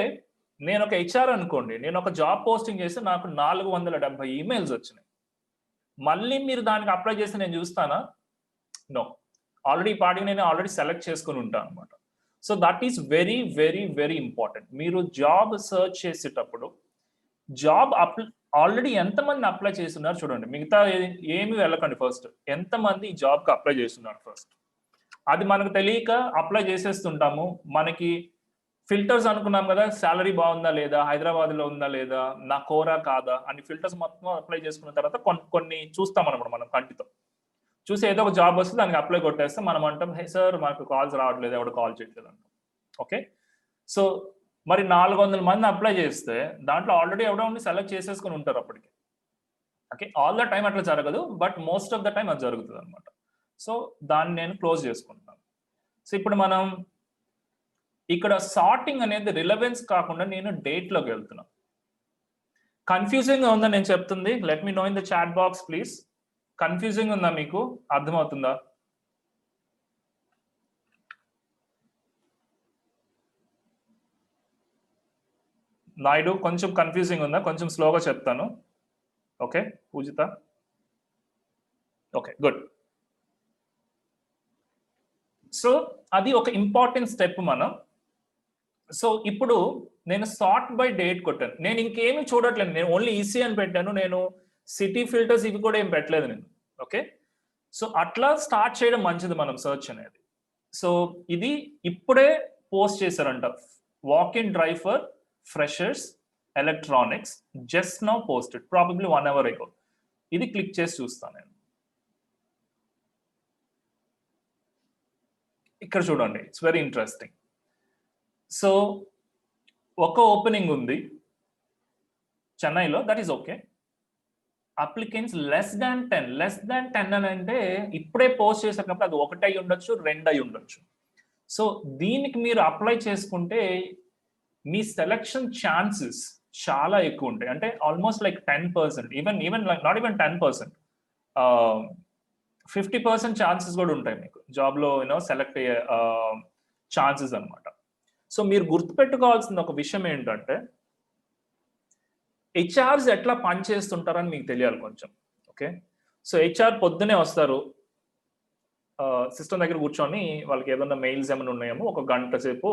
నేను ఒక హెచ్ఆర్ అనుకోండి, నేను ఒక జాబ్ పోస్టింగ్ చేస్తే నాకు 470 ఈమెయిల్స్ వచ్చినాయి. మళ్ళీ మీరు దానికి అప్లై చేసి నేను చూస్తానా? నో. ఆల్రెడీ ఈ పార్టీని నేను ఆల్రెడీ సెలెక్ట్ చేసుకుని ఉంటాను అనమాట. So that is very very very important. మీరు జాబ్ సర్చ్ చేసేటప్పుడు జాబ్ ఆల్రెడీ ఎంతమంది అప్లై చేస్తున్నారు చూడండి. మిగతా ఏమి వెళ్ళకండి. ఫస్ట్ ఎంతమంది ఈ జాబ్కి అప్లై చేస్తున్నారు ఫస్ట్. అది మనకు తెలియక అప్లై చేసేస్తుంటాము. మనకి ఫిల్టర్స్ అనుకున్నాం కదా, సాలరీ బాగుందా లేదా, హైదరాబాద్లో ఉందా లేదా, నా కోరా కాదా అని ఫిల్టర్స్ మొత్తం అప్లై చేసుకున్న తర్వాత కొన్ని చూస్తాం అనమాట. మనం కంటితో చూసి ఏదో ఒక జాబ్ వస్తే దానికి అప్లై కొట్టేస్తే మనం అంటాం, హే సార్ మాకు కాల్స్ రావట్లేదు, ఎవడు కాల్ చేయట్లేదు అంటాం. ఓకే, సో మరి 400 మంది అప్లై చేస్తే దాంట్లో ఆల్రెడీ ఎవడో ఉండి సెలెక్ట్ చేసేసుకుని ఉంటారు అప్పటికి. ఓకే, ఆల్ ద టైం అట్లా జరగదు, but most of the time అది జరుగుతుంది అనమాట. సో దాన్ని నేను క్లోజ్ చేసుకుంటాను. సో ఇప్పుడు మనం ఇక్కడ సార్టింగ్ అనేది రిలవెన్స్ కాకుండా నేను డేట్లోకి వెళ్తున్నాను. కన్ఫ్యూజింగ్ ఉందా నేను చెప్తుంది? Let me know in the chat box please. Confusing ఉందా, మీకు అర్థమవుతుందా? నాయుడు కొంచెం కన్ఫ్యూజింగ్ ఉందా? కొంచెం స్లోగా చెప్తాను. ఓకే, పూజిత ఓకే, గుడ్. సో అది ఒక ఇంపార్టెంట్ స్టెప్ మనం. సో ఇప్పుడు నేను సార్ట్ బై డేట్ కొట్టాను. నేను ఇంకేమి చూడట్లేదు, నేను ఓన్లీ ఈసీ అని పెట్టాను. నేను సిటీ ఫిల్టర్స్ ఇవి కూడా ఏం పెట్టలేదు నేను. ఓకే, సో అట్లా స్టార్ట్ చేయడం మంచిది మనం సెర్చ్ అనేది. సో ఇది ఇప్పుడే పోస్ట్ చేశారంట, walk in drive for freshers electronics just now posted probably 1 hour ago. ఇది క్లిక్ చేసి చూస్తాను నేను. ఇక్కడ చూడండి, ఇట్స్ వెరీ ఇంట్రెస్టింగ్. సో ఒక ఓపెనింగ్ ఉంది చెన్నైలో, that is okay. Applicants less than 10 అని అంటే ఇప్పుడే పోస్ట్ చేసినప్పుడు అది 1 అయి ఉండొచ్చు, 2 అయి ఉండొచ్చు. సో దీనికి మీరు అప్లై చేసుకుంటే మీ సెలక్షన్ ఛాన్సెస్ చాలా ఎక్కువ ఉంటాయి. అంటే almost like 10%, even like not even 10%, 50% chances కూడా ఉంటాయి మీకు జాబ్లో సెలెక్ట్ అయ్యే ఛాన్సెస్ అనమాట. సో మీరు గుర్తుపెట్టుకోవాల్సిన ఒక విషయం ఏంటంటే హెచ్ఆర్స్ ఎట్లా పనిచేస్తుంటారని మీకు తెలియాలి కొంచెం. ఓకే, సో హెచ్ఆర్ పొద్దునే వస్తారు, సిస్టమ్ దగ్గర కూర్చొని వాళ్ళకి ఏదైనా మెయిల్స్ ఏమైనా ఉన్నాయేమో ఒక గంట సేపు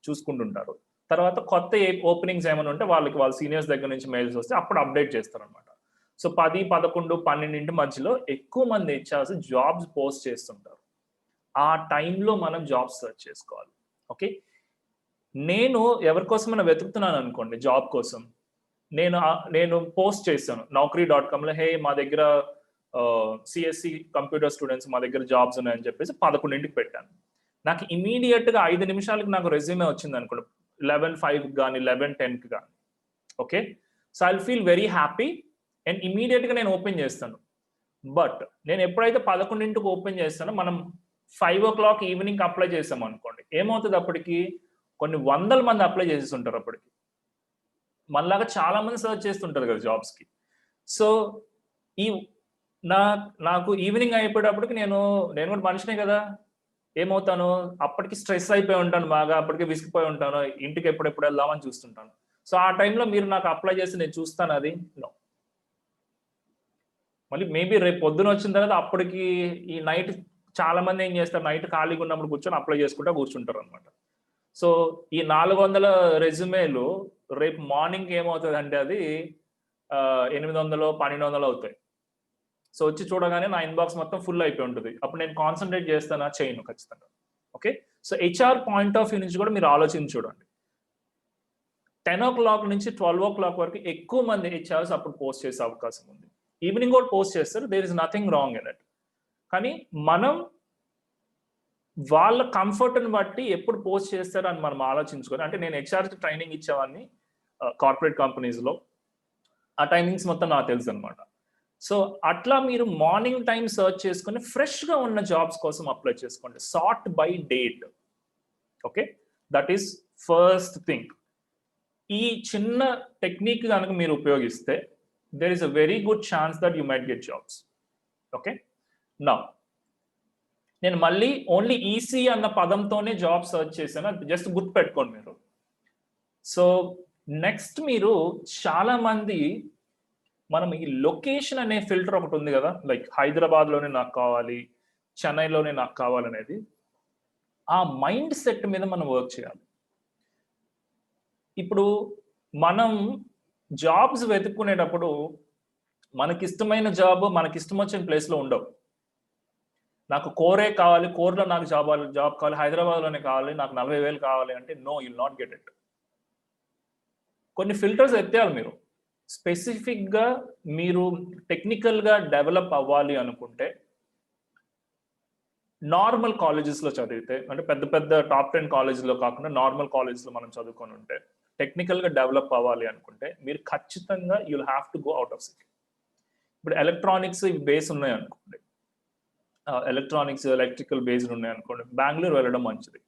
చూసుకుంటుంటారు. తర్వాత కొత్త ఓపెనింగ్స్ ఏమైనా ఉంటే వాళ్ళ సీనియర్స్ దగ్గర నుంచి మెయిల్స్ వస్తే అప్పుడు అప్డేట్ చేస్తారు అనమాట. సో 10, 11, 12 మధ్యలో ఎక్కువ మంది హెచ్ఆర్స్ జాబ్స్ పోస్ట్ చేస్తుంటారు. ఆ టైంలో మనం జాబ్స్ సెర్చ్ చేసుకోవాలి. ఓకే, నేను ఎవరికోసమైనా వెతుకుతున్నాను అనుకోండి జాబ్ కోసం, నేను పోస్ట్ చేశాను naukri.comలో, హే మా దగ్గర సిఎస్సి కంప్యూటర్ స్టూడెంట్స్ మా దగ్గర జాబ్స్ ఉన్నాయని చెప్పేసి 11కి పెట్టాను. నాకు ఇమీడియట్గా 5 నిమిషాలకి నాకు రెజ్యూమే వచ్చింది అనుకోండి, 11:05 కానీ 11:10 కానీ. Okay, so I feel very happy and ఇమీడియట్గా నేను ఓపెన్ చేస్తాను. బట్ నేను ఎప్పుడైతే 11కి ఓపెన్ చేస్తానో, మనం 5 o'clock ఈవినింగ్ అప్లై చేసాం అనుకోండి, ఏమవుతుంది అప్పటికి కొన్ని 100 మంది అప్లై చేసి ఉంటారు. అప్పటికి మనలాగా చాలా మంది సర్చ్ చేస్తుంటారు కదా జాబ్స్కి. సో ఈ నాకు ఈవినింగ్ అయిపోయేటప్పటికి నేను కూడా మనిషినే కదా, ఏమవుతాను అప్పటికి స్ట్రెస్ అయిపోయి ఉంటాను బాగా, అప్పటికే విసిగిపోయి ఉంటాను, ఇంటికి ఎప్పుడెప్పుడు వెళ్దామని చూస్తుంటాను. సో ఆ టైంలో మీరు నాకు అప్లై చేసి నేను చూస్తాను, అది నో. మళ్ళీ మేబీ రేపు పొద్దున వచ్చిన తర్వాత అప్పటికి ఈ నైట్ చాలా మంది ఏం చేస్తారు, నైట్ ఖాళీగా ఉన్నప్పుడు కూర్చొని అప్లై చేసుకుంటూ కూర్చుంటారు అనమాట. సో ఈ 400 రెజ్యూమేలు రేపు మార్నింగ్ ఏమవుతుంది అంటే అది 800, 1200 అవుతాయి. సో వచ్చి చూడగానే నా ఇన్బాక్స్ మొత్తం ఫుల్ అయిపోయి ఉంటుంది. అప్పుడు నేను కాన్సన్ట్రేట్ చేస్తానా, చేయను ఖచ్చితంగా. Okay, so HR point of view నుంచి కూడా మీరు ఆలోచించి చూడండి. 10 o'clock నుంచి 12 o'clock వరకు ఎక్కువ మంది హెచ్ఆర్స్ అప్పుడు పోస్ట్ చేసే అవకాశం ఉంది. ఈవినింగ్ కూడా పోస్ట్ చేస్తారు, there is nothing wrong in it. కానీ మనం వాళ్ళ కంఫర్ట్ని బట్టి ఎప్పుడు పోస్ట్ చేస్తారు అని మనం ఆలోచించుకొని, అంటే నేను హెచ్ఆర్కి ట్రైనింగ్ ఇచ్చేవాడిని కార్పొరేట్ కంపెనీస్లో, ఆ టైమింగ్స్ మొత్తం నాకు తెలుసు అనమాట. సో అట్లా మీరు మార్నింగ్ టైం సర్చ్ చేసుకుని ఫ్రెష్గా ఉన్న జాబ్స్ కోసం అప్లై చేసుకోండి, sort by date. Okay, that is first thing. ఈ చిన్న టెక్నిక్ కనుక మీరు ఉపయోగిస్తే there is a very good chance that you might get jobs. Okay, now నేను మళ్ళీ ఓన్లీ ఈసీ అన్న పదంతోనే జాబ్ సర్చ్ చేశాను, జస్ట్ గుర్తు పెట్టుకోండి మీరు. సో నెక్స్ట్ మీరు చాలా మంది మనం ఈ లొకేషన్ అనే ఫిల్టర్ ఒకటి ఉంది కదా, లైక్ హైదరాబాద్లోనే నాకు కావాలి, చెన్నైలోనే నాకు కావాలనేది, ఆ మైండ్ సెట్ మీద మనం వర్క్ చేయాలి. ఇప్పుడు మనం జాబ్స్ వెతుక్కునేటప్పుడు మనకిష్టమైన జాబ్ మనకిష్టం వచ్చిన ప్లేస్లో ఉండవు. నాకు కోరే కావాలి, కోర్లో నాకు జాబ్ కావాలి, హైదరాబాద్లోనే కావాలి, నాకు 40,000 కావాలి అంటే no, you will not get it. కొన్ని ఫిల్టర్స్ ఎత్తేయాలి మీరు. స్పెసిఫిక్గా మీరు టెక్నికల్గా డెవలప్ అవ్వాలి అనుకుంటే నార్మల్ కాలేజెస్లో చదివితే, అంటే పెద్ద పెద్ద టాప్ 10 కాలేజీలో కాకుండా నార్మల్ కాలేజెస్లో మనం చదువుకొని ఉంటే, టెక్నికల్గా డెవలప్ అవ్వాలి అనుకుంటే మీరు ఖచ్చితంగా you will have to go out of city. ఇప్పుడు ఎలక్ట్రానిక్స్ బేస్ ఉన్నాయి అనుకోండి, ఎలక్ట్రానిక్స్ ఎలక్ట్రికల్ బేస్డ్ ఉన్నాయి అనుకోండి, బెంగళూరు వెళ్ళడం మంచిది.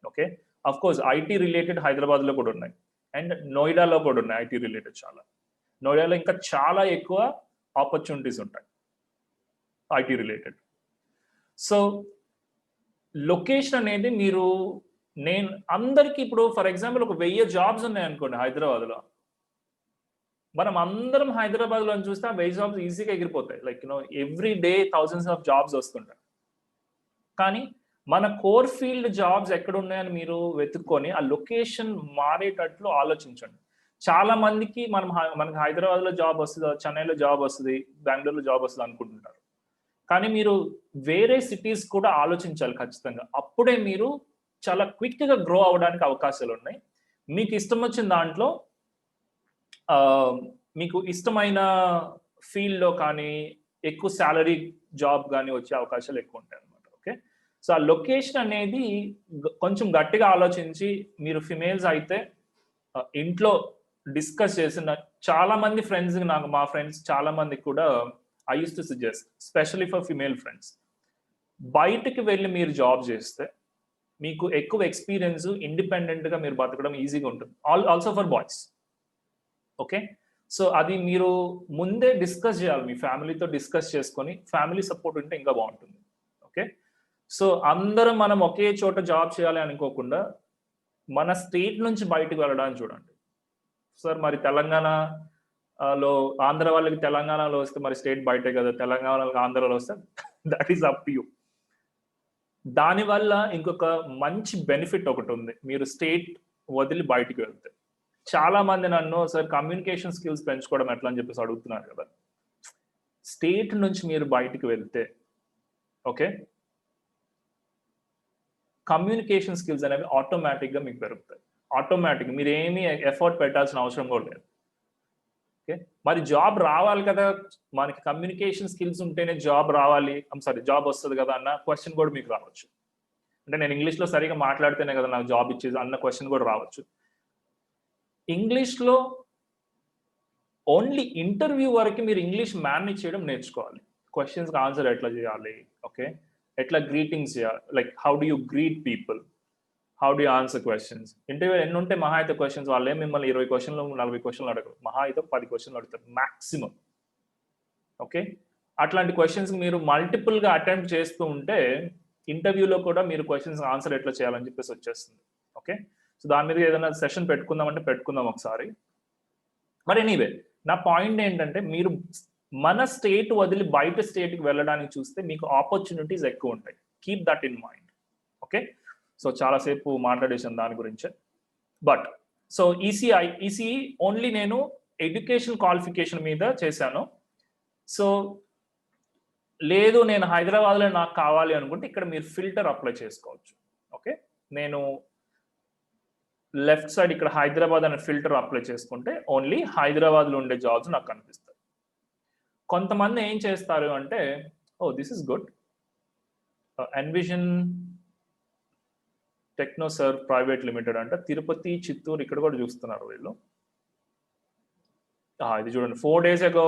Okay, of course IT related హైదరాబాద్లో కూడా ఉన్నాయి అండ్ నోయిడాలో కూడా ఉన్నాయి ఐటీ రిలేటెడ్. చాలా నోయిడాలో ఇంకా చాలా ఎక్కువ ఆపర్చునిటీస్ ఉంటాయి ఐటీ రిలేటెడ్. సో లొకేషన్ అనేది మీరు, నేను అందరికీ ఇప్పుడు ఫర్ ఎగ్జాంపుల్ ఒక 1000 జాబ్స్ ఉన్నాయి అనుకోండి హైదరాబాద్లో, మనం అందరం హైదరాబాద్లో చూస్తే ఆ 1000 జాబ్స్ ఈజీగా ఎగిరిపోతాయి. Like every day thousands of jobs వస్తుంటాయి. కానీ మన కోర్ ఫీల్డ్ జాబ్స్ ఎక్కడ ఉన్నాయని మీరు వెతుక్కొని ఆ లొకేషన్ మారేటట్లు ఆలోచించండి. చాలా మందికి మనకి హైదరాబాద్లో జాబ్ వస్తుంది, చెన్నైలో జాబ్ వస్తుంది, బెంగళూరులో జాబ్ వస్తుంది అనుకుంటుంటారు. కానీ మీరు వేరే సిటీస్ కూడా ఆలోచించాలి ఖచ్చితంగా. అప్పుడే మీరు చాలా క్విక్‌గా గ్రో అవ్వడానికి అవకాశాలు ఉన్నాయి. మీకు ఇష్టం వచ్చిన దాంట్లో మీకు ఇష్టమైన ఫీల్డ్‌లో కానీ, ఎక్కువ సాలరీ జాబ్ గాని వచ్చే అవకాశాలు ఎక్కువ ఉంటాయన్నమాట. ఓకే. సో, ఆ లొకేషన్ అనేది కొంచెం గట్టిగా ఆలోచించి మీరు ఫిమేల్స్ అయితే ఇంట్లో డిస్కస్ చేసిన చాలా మంది ఫ్రెండ్స్ నాకు మా ఫ్రెండ్స్ చాలా మందికి కూడా I used to suggest especially for female friends. బయటికి వెళ్లి మీరు జాబ్ చేస్తే మీకు ఎక్కువ ఎక్స్‌పీరియన్స్ ఇండిపెండెంట్‌గా మీరు బతకడం ఈజీగా ఉంటుంది. Also for boys. Okay. So, అది మీరు ముందే డిస్కస్ చేయాలి. మీ ఫ్యామిలీతో డిస్కస్ చేసుకొని, ఫ్యామిలీ సపోర్ట్ ఉంటే ఇంకా బాగుంటుంది. ఓకే. సో, అందరం మనం ఒకే చోట జాబ్ చేయాలి అనుకోకుండా, మన స్టేట్ నుంచి బయటకు వెళ్ళడానికి చూడండి. సార్ మరి తెలంగాణ లో ఆంధ్ర వాళ్ళకి తెలంగాణలో వస్తే మరి స్టేట్ బయటే కదా! తెలంగాణ వాళ్ళకి ఆంధ్రాలో వస్తే that is up to you. దానివల్ల ఇంకొక మంచి బెనిఫిట్ ఒకటుంది. మీరు స్టేట్ వదిలి బయటికి వెళ్తే. చాలా మంది నన్ను సార్ కమ్యూనికేషన్ స్కిల్స్ పెంచుకోవడం ఎట్లా అని చెప్పేసి అడుగుతున్నారు కదా! స్టేట్ నుంచి మీరు బయటికి వెళ్తే ఓకే. కమ్యూనికేషన్ స్కిల్స్ అనేవి ఆటోమేటిక్‌గా మీకు పెరుగుతాయి. ఆటోమేటిక్‌గా మీరేమి ఎఫర్ట్ పెట్టాల్సిన అవసరం కూడా లేదు. ఓకే. మరి జాబ్ రావాలి కదా! మనకి కమ్యూనికేషన్ స్కిల్స్ ఉంటేనే జాబ్ రావాలి. జాబ్ వస్తది కదా! అన్న క్వెషన్ కూడా మీకు రావచ్చు. అంటే నేను ఇంగ్లీష్‌లో సరిగ్గా మాట్లాడితేనే కదా నాకు జాబ్ ఇచ్చేది అన్న క్వెషన్ కూడా రావచ్చు. ఇంగ్లీష్‌లో ఓన్లీ ఇంటర్వ్యూ వరకు మీరు ఇంగ్లీష్ మేనేజ్ చేయడం నేర్చుకోవాలి. క్వెషన్స్‌కి ఆన్సర్ ఎట్లా చేయాలి? ఓకే. ఎట్లా గ్రీటింగ్స్ చేయాలి? Like how do you greet people? How do you answer questions? ఇంటర్వ్యూలో ఎన్నుంటే మహా అయితే క్వెషన్స్ వాళ్ళేం మిమ్మల్ని 20 క్వెషన్‌లు, 40 క్వెషన్‌లు అడగరు. మహా అయితే 10 క్వెషన్‌లు అడుగుతారు మాక్సిమం. ఓకే. అట్లాంటి క్వెషన్స్‌కి మీరు మల్టిపుల్‌గా అటెంప్ట్ చేస్తూ ఉంటే ఇంటర్వ్యూలో కూడా మీరు క్వెషన్స్‌కి ఆన్సర్ ఎట్లా చేయాలని చెప్పేసి వచ్చేస్తుంది. ఓకే. సో, దాని మీద ఏదైనా సెషన్ పెట్టుకుందాం అంటే పెట్టుకుందాం ఒకసారి. మరి ఎనీవే నా పాయింట్ ఏంటంటే మీరు మన స్టేట్ వదిలి బయట స్టేట్‌కి వెళ్ళడానికి చూస్తే మీకు ఆపర్చునిటీస్ ఎక్కువ ఉంటాయి. Keep that in mind. Okay. So, చాలా సేపు మాట్లాడేసాను దాని గురించే. బట్ సో, ఈసీఈ ఓన్లీ నేను ఎడ్యుకేషన్ క్వాలిఫికేషన్ మీద చేశాను. సో, లేదు నేను హైదరాబాద్‌లో నాకు కావాలి అనుకుంటే ఇక్కడ మీరు ఫిల్టర్ అప్లై చేసుకోవచ్చు. ఓకే. నేను లెఫ్ట్ సైడ్ ఇక్కడ హైదరాబాద్ అనే ఫిల్టర్ అప్లై చేసుకుంటే ఓన్లీ హైదరాబాద్‌లో ఉండే జాబ్స్ నాకు కనిపిస్తాయి. కొంతమంది ఏం చేస్తారు అంటే, oh! This is good. Envision Technoserve private limited అంట. తిరుపతి, చిత్తూరు ఇక్కడ కూడా చూస్తున్నారు వీళ్ళు. ఇది చూడండి 4 డేస్ అగో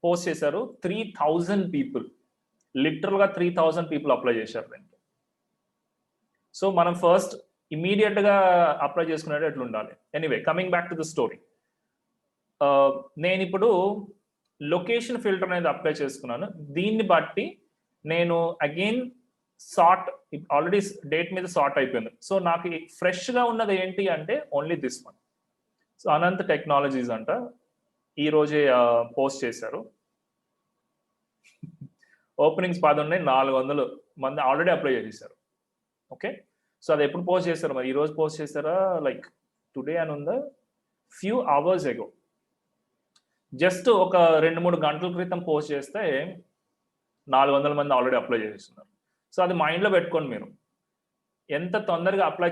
పోస్ట్ చేశారు. 3000 పీపుల్ లిటరల్‌గా 3000 పీపుల్ అప్లై చేశారు దీనికి. సో, మనం ఫస్ట్ ఇమ్మీడియేట్‌గా అప్లై చేసుకునేది ఎట్లుండాలి. Anyway coming back to the story. నేనిప్పుడు లొకేషన్ ఫిల్టర్ అనేది అప్లై చేసుకున్నాను. దీన్ని బట్టి నేను అగైన్ ఆల్రెడీ డేట్ మీద సార్ట్ అయిపోయింది. సో, నాకు ఫ్రెష్‌గా ఉన్నది ఏంటి అంటే only this one. So, Anant technologies అంట. ఈ రోజే పోస్ట్ చేశారు. ఓపెనింగ్స్ 10 ఉన్నాయి. 400 మంది ఆల్రెడీ అప్లై చేసేసారు. ఓకే. సో, అది ఎప్పుడు పోస్ట్ చేశారు మరి? ఈ రోజు పోస్ట్ చేశారా? లైక్ టుడే అని ఉందా? Few hours ago. జస్ట్ ఒక 2, 3 గంటల క్రితం పోస్ట్ చేస్తే 400 మంది ఆల్రెడీ అప్లై చేసేస్తున్నారు. సో, అది మైండ్‌లో పెట్టుకోండి మీరు. ఎంత తొందరగా అప్లై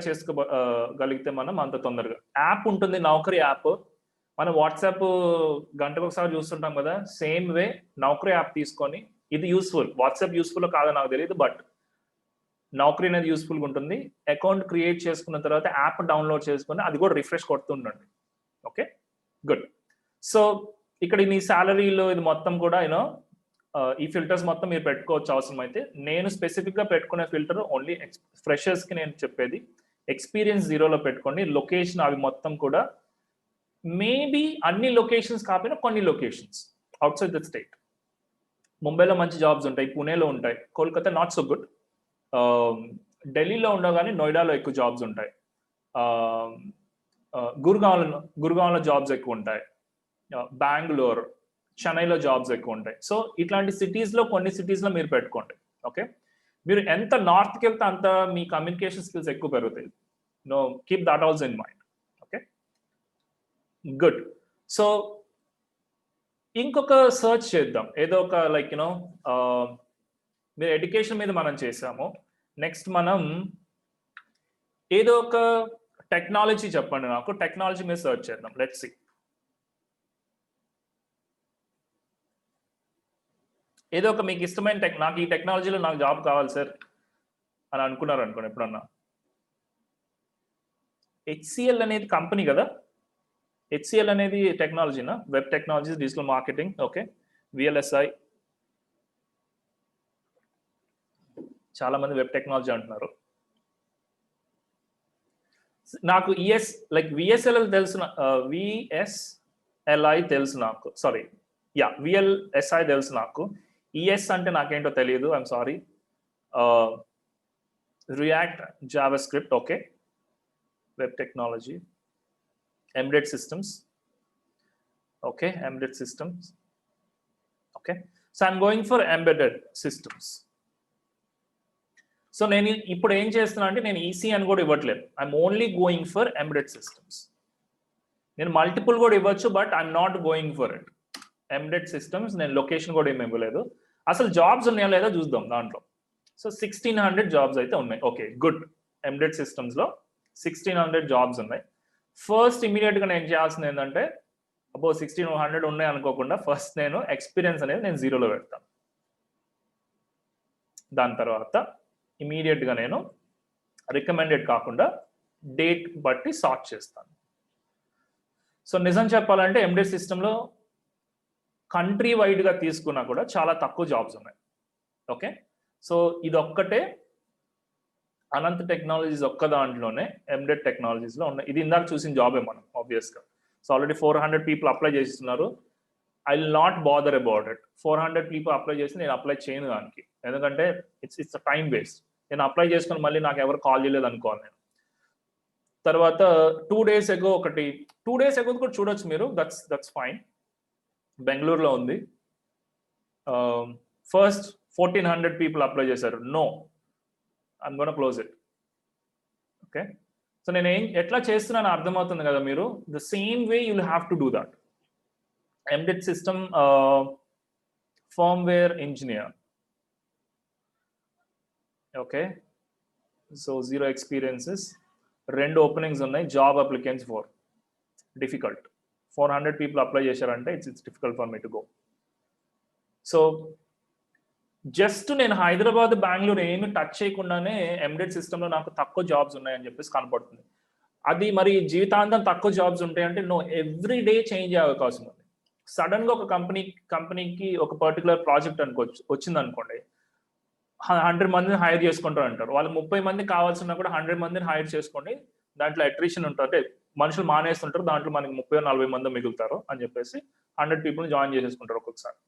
గలిగితే మనం అంత తొందరగా. యాప్ ఉంటుంది నౌకరీ యాప్. మనం వాట్సాప్ గంటకొకసారి చూస్తుంటాం కదా! సేమ్ వే నౌకరీ యాప్ తీసుకొని ఇది యూజ్‌ఫుల్. వాట్సాప్ యూజ్‌ఫుల్లో కాదో నాకు తెలీదు. బట్ నౌకరీ అనేది యూజ్‌ఫుల్‌గా ఉంటుంది. అకౌంట్ క్రియేట్ చేసుకున్న తర్వాత యాప్ డౌన్‌లోడ్ చేసుకొని అది కూడా రిఫ్రెష్ కొడుతూ ఉండండి. ఓకే. గుడ్. సో, ఇక్కడ మీ సాలరీలో ఇది మొత్తం కూడా ఈ ఫిల్టర్స్ మొత్తం మీరు పెట్టుకోవచ్చు అవసరమైతే. నేను స్పెసిఫిక్‌గా పెట్టుకునే ఫిల్టర్ ఓన్లీ ఫ్రెషర్స్‌కి నేను చెప్పేది. ఎక్స్‌పీరియన్స్ జీరోలో పెట్టుకోండి. లొకేషన్ అవి మొత్తం కూడా మేబీ అన్ని లొకేషన్స్ కాకపోయినా కొన్ని లొకేషన్స్ ఔట్‌సైడ్ ద స్టేట్. ముంబైలో మంచి జాబ్స్ ఉంటాయి. పూణేలో ఉంటాయి. Kolkata not so good. ఢిల్లీలో ఉండవు గానీ నోయిడాలో ఎక్కువ జాబ్స్ ఉంటాయి. గుర్గావ్‌లో జాబ్స్ ఎక్కువ ఉంటాయి. బెంగుళూరు, చెన్నైలో జాబ్స్ ఎక్కువ ఉంటాయి. సో, ఇట్లాంటి కొన్ని సిటీస్‌లో మీరు పెట్టుకోండి. ఓకే. మీరు ఎంత నార్త్‌కి వెళ్తే అంత మీ కమ్యూనికేషన్ స్కిల్స్ ఎక్కువ పెరుగుతాయి. Keep that also in mind. Okay. Good. So, ఇంకొక సర్చ్ చేద్దాం, ఏదో ఒక లైక్ యూనో మీరు ఎడ్యుకేషన్ మీద మనం చేసాము. నెక్స్ట్ మనం ఏదో ఒక టెక్నాలజీ చెప్పండి నాకు, టెక్నాలజీ మీద సర్చ్ చేద్దాం. Let's see. ఏదో ఒక మీకు ఇష్టమైన నాకు ఈ టెక్నాలజీలో నాకు జాబ్ కావాలి సార్ అని అనుకున్నారు అనుకోండి ఎప్పుడన్నా. HCL అనేది కంపెనీ కదా, HCL అనేది టెక్నాలజీనా? Web technologies, digital marketing. Okay, VLSI. చాలా మంది వెబ్ టెక్నాలజీ అంటున్నారు. నాకు లైక్ VSLI తెలుసు, VSLI తెలుసు నాకు, సారీ VLSI తెలుసు నాకు. ES అంటే నాకేంటో తెలియదు, I'm sorry. React, Java script, okay. Web technology, embedded systems, okay, embedded systems, okay. So I'm going for embedded systems. So నేను ఇప్పుడు ఏం చేస్తున్నా అంటే నేను EC అని కూడా ఇవ్వట్లేదు, I'm only going for embedded systems. నేను మల్టిపుల్ కూడా ఇవ్వచ్చు, but I'm not going for it. Embedded systems, నేను లొకేషన్ కూడా ఏమి ఇవ్వలేదు. అసలు జాబ్స్ ఉన్నాయా లేదా చూద్దాం దాంట్లో. సో 1600 జాబ్స్ అయితే ఉన్నాయి. Okay, good. ఎంబెడెడ్ సిస్టమ్స్లో 1600 జాబ్స్ ఉన్నాయి. ఫస్ట్ ఇమీడియట్గా నేను చేయాల్సింది ఏంటంటే, 1600 ఉన్నాయి అనుకోకుండా ఫస్ట్ నేను ఎక్స్పీరియన్స్ అనేది నేను 0లో పెడతాను. దాని తర్వాత ఇమీడియట్గా నేను రికమెండెడ్ కాకుండా డేట్ బట్టి సార్ట్ చేస్తాను. సో నిజం చెప్పాలంటే ఎంబెడెడ్ సిస్టంలో కంట్రీ వైడ్గా తీసుకున్నా కూడా చాలా తక్కువ జాబ్స్ ఉన్నాయి. ఓకే, సో ఇది ఒక్కటే అనంత టెక్నాలజీస్ ఒక్క దాంట్లోనే ఎంబెడెడ్ టెక్నాలజీస్లో ఉన్నాయి. ఇది ఇందాక చూసిన జాబే మనం ఆబ్వియస్గా. సో ఆల్రెడీ 400 పీపుల్ అప్లై చేస్తున్నారు. I will not bother about it. 400 people apply చేసి నేను అప్లై చేయను దానికి, ఎందుకంటే ఇట్స్ అ టైం వేస్ట్. నేను అప్లై చేసుకుని మళ్ళీ నాకు ఎవరు కాల్ చేయలేదు అనుకోవాలి నేను. తర్వాత 2 days ago ఒకటి, 2 days ago కూడా చూడొచ్చు మీరు, దట్స్ ఫైన్. బెంగళూరులో ఉంది. ఫస్ట్ 1400 పీపుల్ అప్లై చేశారు. No, I'm gonna close it. Okay, so నేను ఎట్లా చేస్తున్నాను అర్థమవుతుంది కదా మీరు. The same way you will have to do that. Embedded system firmware engineer. Okay, so 0 experiences, 2 openings ఉన్నాయి. Job applicants 4. Difficult. 400 people apply చేశారంటే it's difficult for me to go. So just నేను హైదరాబాద్, బెంగళూరు ఏమి టచ్ చేయకుండానే embedded సిస్టంలో నాకు తక్కువ jobs ఉన్నాయని చెప్పేసి కనపడుతుంది. అది మరి జీవితాంతం తక్కువ జాబ్స్ ఉంటాయంటే నో, ఎవ్రీ డే చేంజ్ అయ్యే అవకాశం ఉంది. సడన్గా ఒక కంపెనీకి ఒక పర్టికులర్ ప్రాజెక్ట్ వచ్చింది అనుకోండి, 100 మందిని హైర్ చేసుకుంటారు అంటారు. వాళ్ళు 30 మంది కావాల్సిన కూడా 100 మందిని హైర్ చేసుకోండి, దాంట్లో అట్రిషన్ ఉంటుంది, అంటే మనుషులు మానేస్తుంటారు, దాంట్లో మనకి 30-40 మంది మిగులుతారు అని చెప్పేసి 100 పీపుల్ని జాయిన్ చేసేసుకుంటారు ఒక్కొక్కసారి.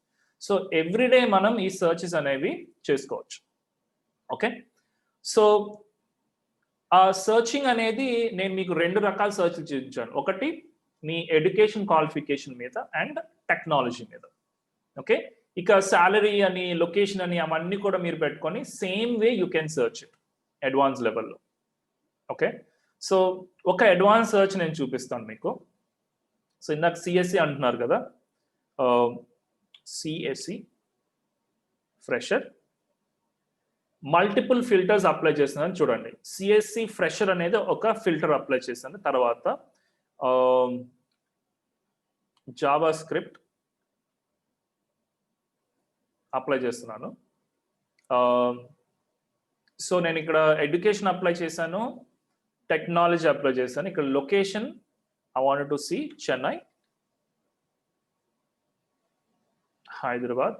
సో ఎవ్రీడే మనం ఈ సర్చెస్ అనేవి చేసుకోవచ్చు. ఓకే, సో ఆ సర్చింగ్ అనేది నేను మీకు 2 రకాల సర్చ్లు చూపించాను. ఒకటి మీ ఎడ్యుకేషన్ క్వాలిఫికేషన్ మీద అండ్ టెక్నాలజీ మీద. ఓకే, ఇక శాలరీ అని, లొకేషన్ అని అవన్నీ కూడా మీరు పెట్టుకొని same way you can search it advance లెవెల్లో. ఓకే, సో ఒక అడ్వాన్స్ సర్చ్ నేను చూపిస్తాను మీకు. సో ఇందాక CSE అంటున్నారు కదా, CSE fresher, multiple filters apply చేస్తున్నాను చూడండి. CSE ఫ్రెషర్ అనేది ఒక ఫిల్టర్ అప్లై చేశాను. తర్వాత జావా స్క్రిప్ట్ అప్లై చేస్తున్నాను. సో నేను ఇక్కడ ఎడ్యుకేషన్ అప్లై చేశాను, టెక్నాలజీ అప్లై చేశాను. ఇక్కడ location I wanted to see Chennai, Hyderabad,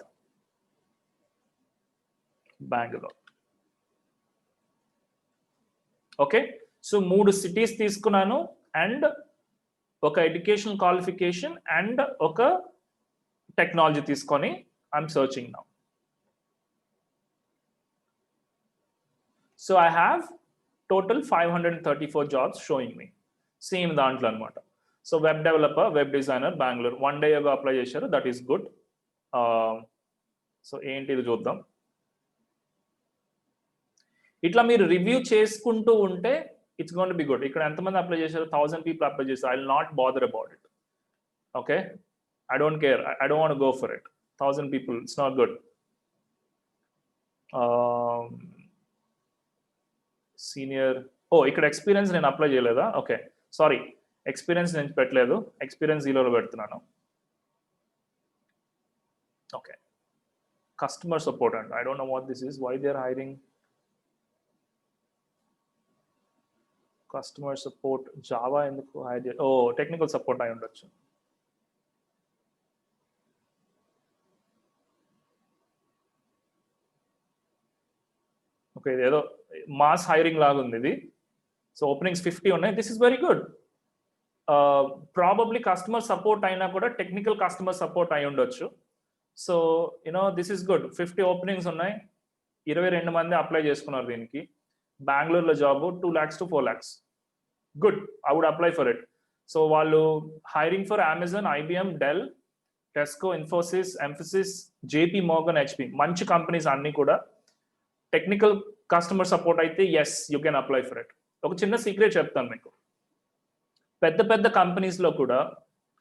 Bengaluru. Okay, so 3 cities తీసుకున్నాను అండ్ ఒక ఎడ్యుకేషన్ క్వాలిఫికేషన్ అండ్ ఒక టెక్నాలజీ తీసుకొని I'm searching now. So I have total 534 jobs showing me, same దాంట్లో అనమాట. So web developer, web designer, Bengaluru 1 day ago apply చేశారు, that is good. So ఏంటి ఇది చూద్దాం. ఇట్లా మీరు రివ్యూ చేసుకుంటూ ఉంటే it's going to be good. ఇక్కడ ఎంతమంది అప్లై చేశారు? 1000 పీపుల్ అప్లై చేశారు. I will not bother about it. Okay, I don't care. I don't want to go for it. 1,000 people, it's not good. Senior. Oh, ఇక్కడ experience నేను apply చేయలేదా? Okay, sorry, experience నేను పెట్టలేదు, experience జీరోలో పెడుతున్నాను. Okay, customer support and I don't know what this is. Why they are hiring customer support Java ఎందుకు hire చేయాలి? ఓ, technical support అయి ఉండొచ్చు. ఓకే, ఏదో మాస్ హైరింగ్ లాగా ఉంది ఇది. సో ఓపెనింగ్స్ 50 ఉన్నాయి. This is very good. Probably customer support అయినా కూడా టెక్నికల్ కస్టమర్ సపోర్ట్ అయి ఉండొచ్చు. So you know this is good. 50 openings ఉన్నాయి, 22 మంది అప్లై చేసుకున్నారు దీనికి. బెంగళూరులో job 2 lakhs to 4 lakhs. Good, I would apply for it. So వాళ్ళు hiring for Amazon, IBM, Dell, Tesco, Infosys, Mphasis, JP Morgan, HP, మంచి కంపెనీస్ అన్ని కూడా. టెక్నికల్ కస్టమర్ సపోర్ట్ అయితే yes, you can apply for it. ఒక చిన్న సీక్రెట్ చెప్తాను మీకు. పెద్ద పెద్ద కంపెనీస్లో కూడా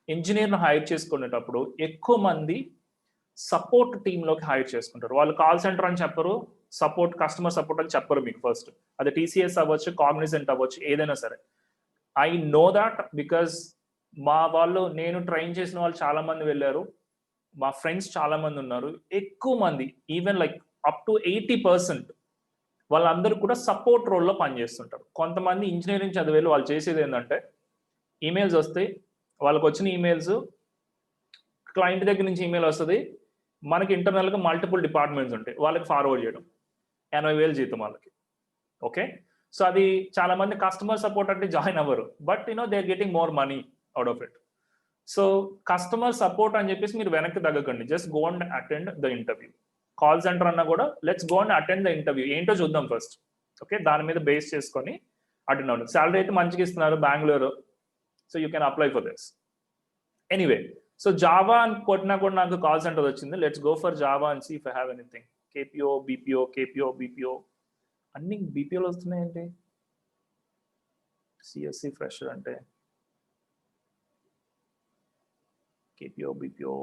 ఇంజనీర్ను హైర్ చేసుకునేటప్పుడు ఎక్కువ మంది సపోర్ట్ టీంలోకి హైర్ చేసుకుంటారు. వాళ్ళు కాల్ సెంటర్ అని చెప్పరు, సపోర్ట్ కస్టమర్ సపోర్ట్ అని చెప్పరు మీకు ఫస్ట్. అది TCS అవ్వచ్చు, కాగ్నిజెంట్ అవ్వచ్చు, ఏదైనా సరే. ఐ నో దాట్ బికాజ్ మా వాళ్ళు, నేను ట్రైన్ చేసిన వాళ్ళు చాలా మంది వెళ్ళారు, మా ఫ్రెండ్స్ చాలా మంది ఉన్నారు. ఎక్కువ మంది, ఈవెన్ లైక్ అప్ టు 80% వాళ్ళందరూ కూడా సపోర్ట్ రోల్లో పనిచేస్తుంటారు. కొంతమంది ఇంజనీరింగ్ చదివేలు వాళ్ళు చేసేది ఏంటంటే, ఈమెయిల్స్ వస్తాయి, వాళ్ళకి వచ్చిన ఈమెయిల్స్ క్లయింట్ దగ్గర నుంచి ఈమెయిల్ వస్తుంది, మనకి ఇంటర్నల్గా మల్టిపుల్ డిపార్ట్మెంట్స్ ఉంటాయి, వాళ్ళకి ఫార్వర్డ్ చేయడం, 80,000 జీతం వాళ్ళకి. ఓకే, సో అది చాలా మంది కస్టమర్ సపోర్ట్ అంటే జాయిన్ అవ్వరు, but you know they are getting more money out of it. So customer support అని చెప్పేసి మీరు వెనక్కి తగ్గకండి, just go and attend the interview. Call centre అన్నా కూడా let's go and attend the interview, ఏంటో చూద్దాం ఫస్ట్. ఓకే, దాని మీద బేస్ చేసుకొని అటెండ్ అవ్వండి. శాలరీ అయితే మంచిగా ఇస్తున్నారు Bengaluru, so you can apply for this. Anyway, so Java అని కొట్టినా కూడా నాకు కాల్ సెంటర్ వచ్చింది. Let's go for Java and see if I have anything. KPO, BPO, KPO, BPO, అన్ని BPOలు వస్తున్నాయండి. CSC ఫ్రెషర్ అంటే KPO, BPO,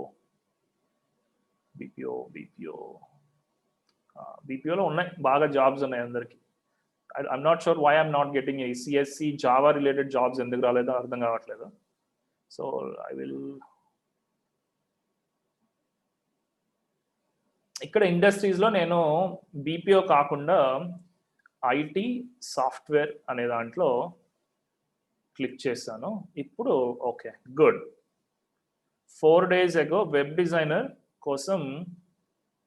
BPOలో ఉన్నాయి, బాగా జాబ్స్ ఉన్నాయి అందరికి. I'm not sure why I'm not getting a CSC జావా రిలేటెడ్ జాబ్స్ ఎందుకు రాలేదో అర్థం కావట్లేదు. సో ఐ విల్, ఇక్కడ ఇండస్ట్రీస్లో నేను BPO కాకుండా IT సాఫ్ట్వేర్ అనే దాంట్లో క్లిక్ చేస్తాను ఇప్పుడు. Okay, good. 4 days ago web designer కోసం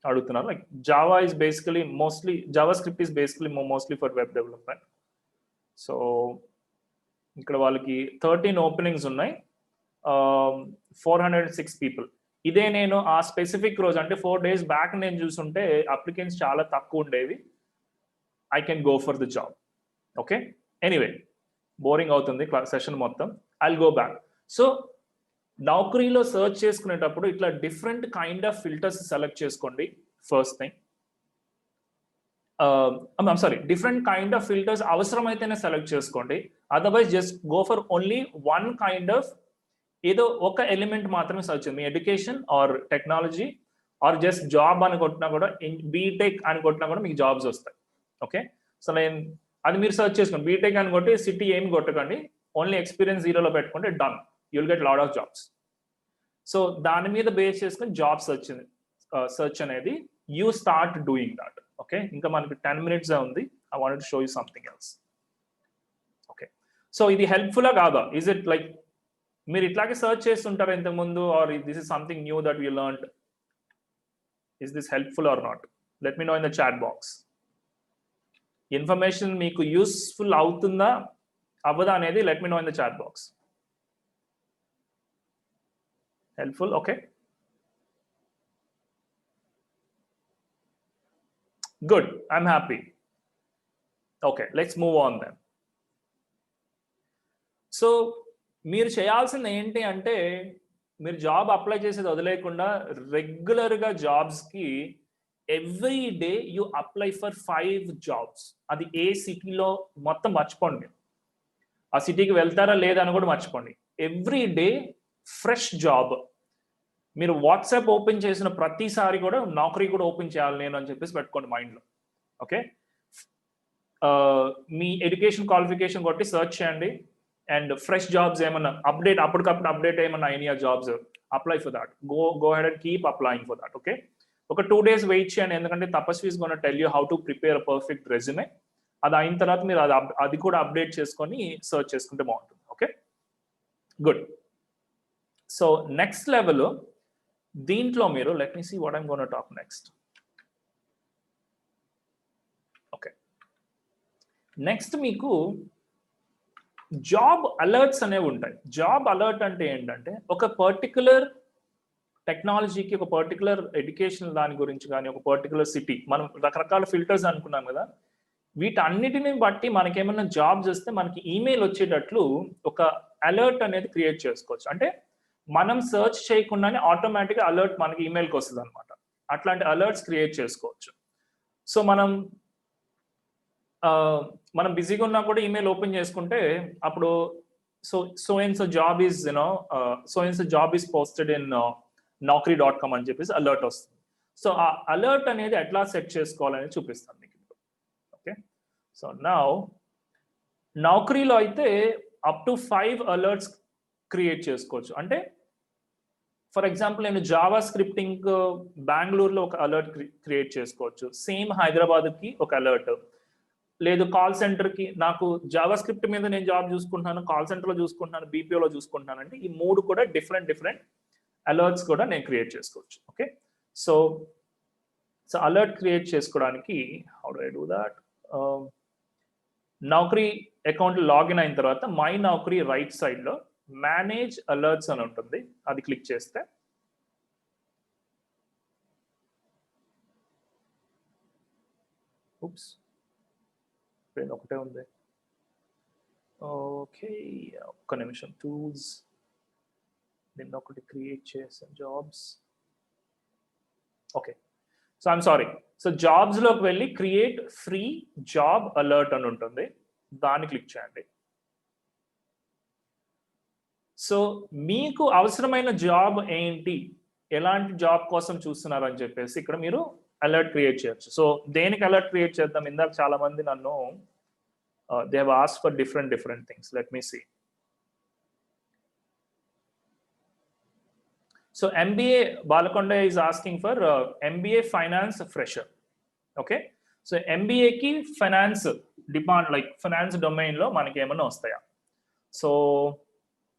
అడుగుతున్నారు. Like Java is basically mostly, Java script is basically mostly for web development. So ఇక్కడ వాళ్ళకి 13 ఓపెనింగ్స్ ఉన్నాయి, 406 people. ఇదే నేను ఆ స్పెసిఫిక్ రోజు అంటే 4 days బ్యాక్ నేను చూసుంటే అప్లికెంట్స్ చాలా తక్కువ ఉండేవి. I can go for the job. Okay, anyway, boring అవుతుంది సెషన్ మొత్తం. I will go back. So నౌకరీలో సర్చ్ చేసుకునేటప్పుడు ఇట్లా different kind of filters select చేసుకోండి. First thing, sorry, different kind of filters అవసరమైతేనే సెలెక్ట్ చేసుకోండి. Otherwise just go for only one kind of, ఏదో ఒక ఎలిమెంట్ మాత్రమే సర్చ్ చేయండి. మీ education or technology or just job అని కొట్టినా కూడా, బీటెక్ అని కొట్టినా కూడా మీకు జాబ్స్ వస్తాయి. ఓకే, సో నేను అది మీరు సర్చ్ చేసుకోండి. బీటెక్ అని కొట్టి సిటీ ఏమి కొట్టకండి, ఓన్లీ ఎక్స్పీరియన్స్ 0లో పెట్టుకుంటే done, you will get lot of jobs. So దాని మీద బేస్ చేసుకుని జాబ్ సర్చ్ అనేది you start doing that. Okay, ఇంకా మనకి 10 minutes ఉంది. I wanted to show you something else. Okay, so ఇది హెల్ప్ఫుల్లా కాదా? ఈజ్ ఇట్ లైక్ మీరు ఇట్లాగే సర్చ్ చేస్తుంటారు ఇంతకుముందు, or this is something new that you learned? Is this helpful or not? Let me know in the chat box. Information మీకు useful అవుతుందా అవ్వదా అనేది let me know in the chat box. Helpful, okay, good, I'm happy. Okay, let's move on then. So మీరు చేయాల్సింది ఏంటి అంటే, మీరు job apply చేసేది వదిలేకుండా రెగ్యులర్గా జాబ్స్కి every day you apply for 5 jobs. అది ఏ సిటీలో మొత్తం మర్చిపోండి, ఆ సిటీకి వెళ్తారా లేదా అని కూడా మర్చిపోండి. Every day fresh job. మీరు వాట్సాప్ ఓపెన్ చేసిన ప్రతిసారి కూడా నౌకరీ కూడా ఓపెన్ చేయాలి నేను అని చెప్పేసి పెట్టుకోండి మైండ్లో. ఓకే, మీ ఎడ్యుకేషన్ క్వాలిఫికేషన్ కొట్టి సెర్చ్ చేయండి అండ్ ఫ్రెష్ జాబ్స్ ఏమన్నా అప్డేట్ అప్పటికప్పుడు అప్డేట్ ఏమన్నా అయినా jobs apply for that. Go head and keep applying for that. Okay, ఒక 2 days వెయిట్ చేయండి, ఎందుకంటే తపస్వి is gonna tell you how to prepare a perfect resume. అది అయిన తర్వాత మీరు అది కూడా అప్డేట్ చేసుకొని సర్చ్ చేసుకుంటే బాగుంటుంది. Okay, good. So next level దీంట్లో మీరు let me see what I'm gonna talk next. Okay, next మీకు జాబ్ అలర్ట్స్ అనేవి ఉంటాయి. జాబ్ అలర్ట్ అంటే ఏంటంటే ఒక పర్టికులర్ టెక్నాలజీకి, ఒక పర్టికులర్ ఎడ్యుకేషన్ దాని గురించి కానీ, ఒక పర్టికులర్ సిటీ, మనం రకరకాల ఫిల్టర్స్ అనుకున్నాం కదా, వీటన్నిటిని బట్టి మనకేమన్నా జాబ్స్ వస్తే మనకి ఈమెయిల్ వచ్చేటట్లు ఒక అలర్ట్ అనేది క్రియేట్ చేసుకోవచ్చు. అంటే మనం సర్చ్ చేయకుండానే ఆటోమేటిక్గా అలర్ట్ మనకి ఈమెయిల్కి వస్తుంది అనమాట. అట్లాంటి అలర్ట్స్ క్రియేట్ చేసుకోవచ్చు. సో మనం బిజీగా ఉన్నా కూడా ఈమెయిల్ ఓపెన్ చేసుకుంటే అప్పుడు so and so job is so and so job is posted in naukri.com అని చెప్పేసి అలర్ట్ వస్తుంది. సో ఆ అలర్ట్ అనేది ఎట్లా సెట్ చేసుకోవాలని చూపిస్తాను మీకు. ఓకే, సో నౌకరీలో అయితే అప్ టు 5 అలర్ట్స్ క్రియేట్ చేసుకోవచ్చు. అంటే ఫర్ ఎగ్జాంపుల్ నేను జావా స్క్రిప్టింగ్ బెంగళూరులో ఒక అలర్ట్ క్రియేట్ చేసుకోవచ్చు, సేమ్ హైదరాబాద్కి ఒక అలర్ట్, లేదు కాల్ సెంటర్కి నాకు జావా స్క్రిప్ట్ మీద నేను జాబ్ చూసుకుంటున్నాను, కాల్ సెంటర్లో చూసుకుంటున్నాను, బీపీఓలో చూసుకుంటున్నాను అంటే ఈ 3 కూడా డిఫరెంట్ అలర్ట్స్ కూడా నేను క్రియేట్ చేసుకోవచ్చు. ఓకే, సో అలర్ట్ క్రియేట్ చేసుకోవడానికి how do I do that? Naukri account login అయిన తర్వాత మై నౌకరీ రైట్ సైడ్లో మేనేజ్ అలర్ట్స్ అని ఉంటుంది, అది క్లిక్ చేస్తే ఒకటే ఉంది. ఓకే, ఒక్క నిమిషం. టూల్స్ నిన్న ఒకటి క్రియేట్ చేసాను, jobs. Okay, so I'm sorry. So జాబ్స్లోకి వెళ్ళి క్రియేట్ ఫ్రీ జాబ్ అలర్ట్ అని ఉంటుంది, దాన్ని క్లిక్ చేయండి. సో మీకు అవసరమైన జాబ్ ఏంటి, ఎలాంటి జాబ్ కోసం చూస్తున్నారు అని చెప్పేసి ఇక్కడ మీరు అలర్ట్ క్రియేట్ చేయొచ్చు. సో దేనికి అలర్ట్ క్రియేట్ చేద్దాం? ఇందాక చాలా మంది నన్ను they have asked for different things. Let me see. So MBA Balakonda is asking for MBA finance fresher. Okay, so MBA ki finance department like finance domain lo manaki emana vastaya. So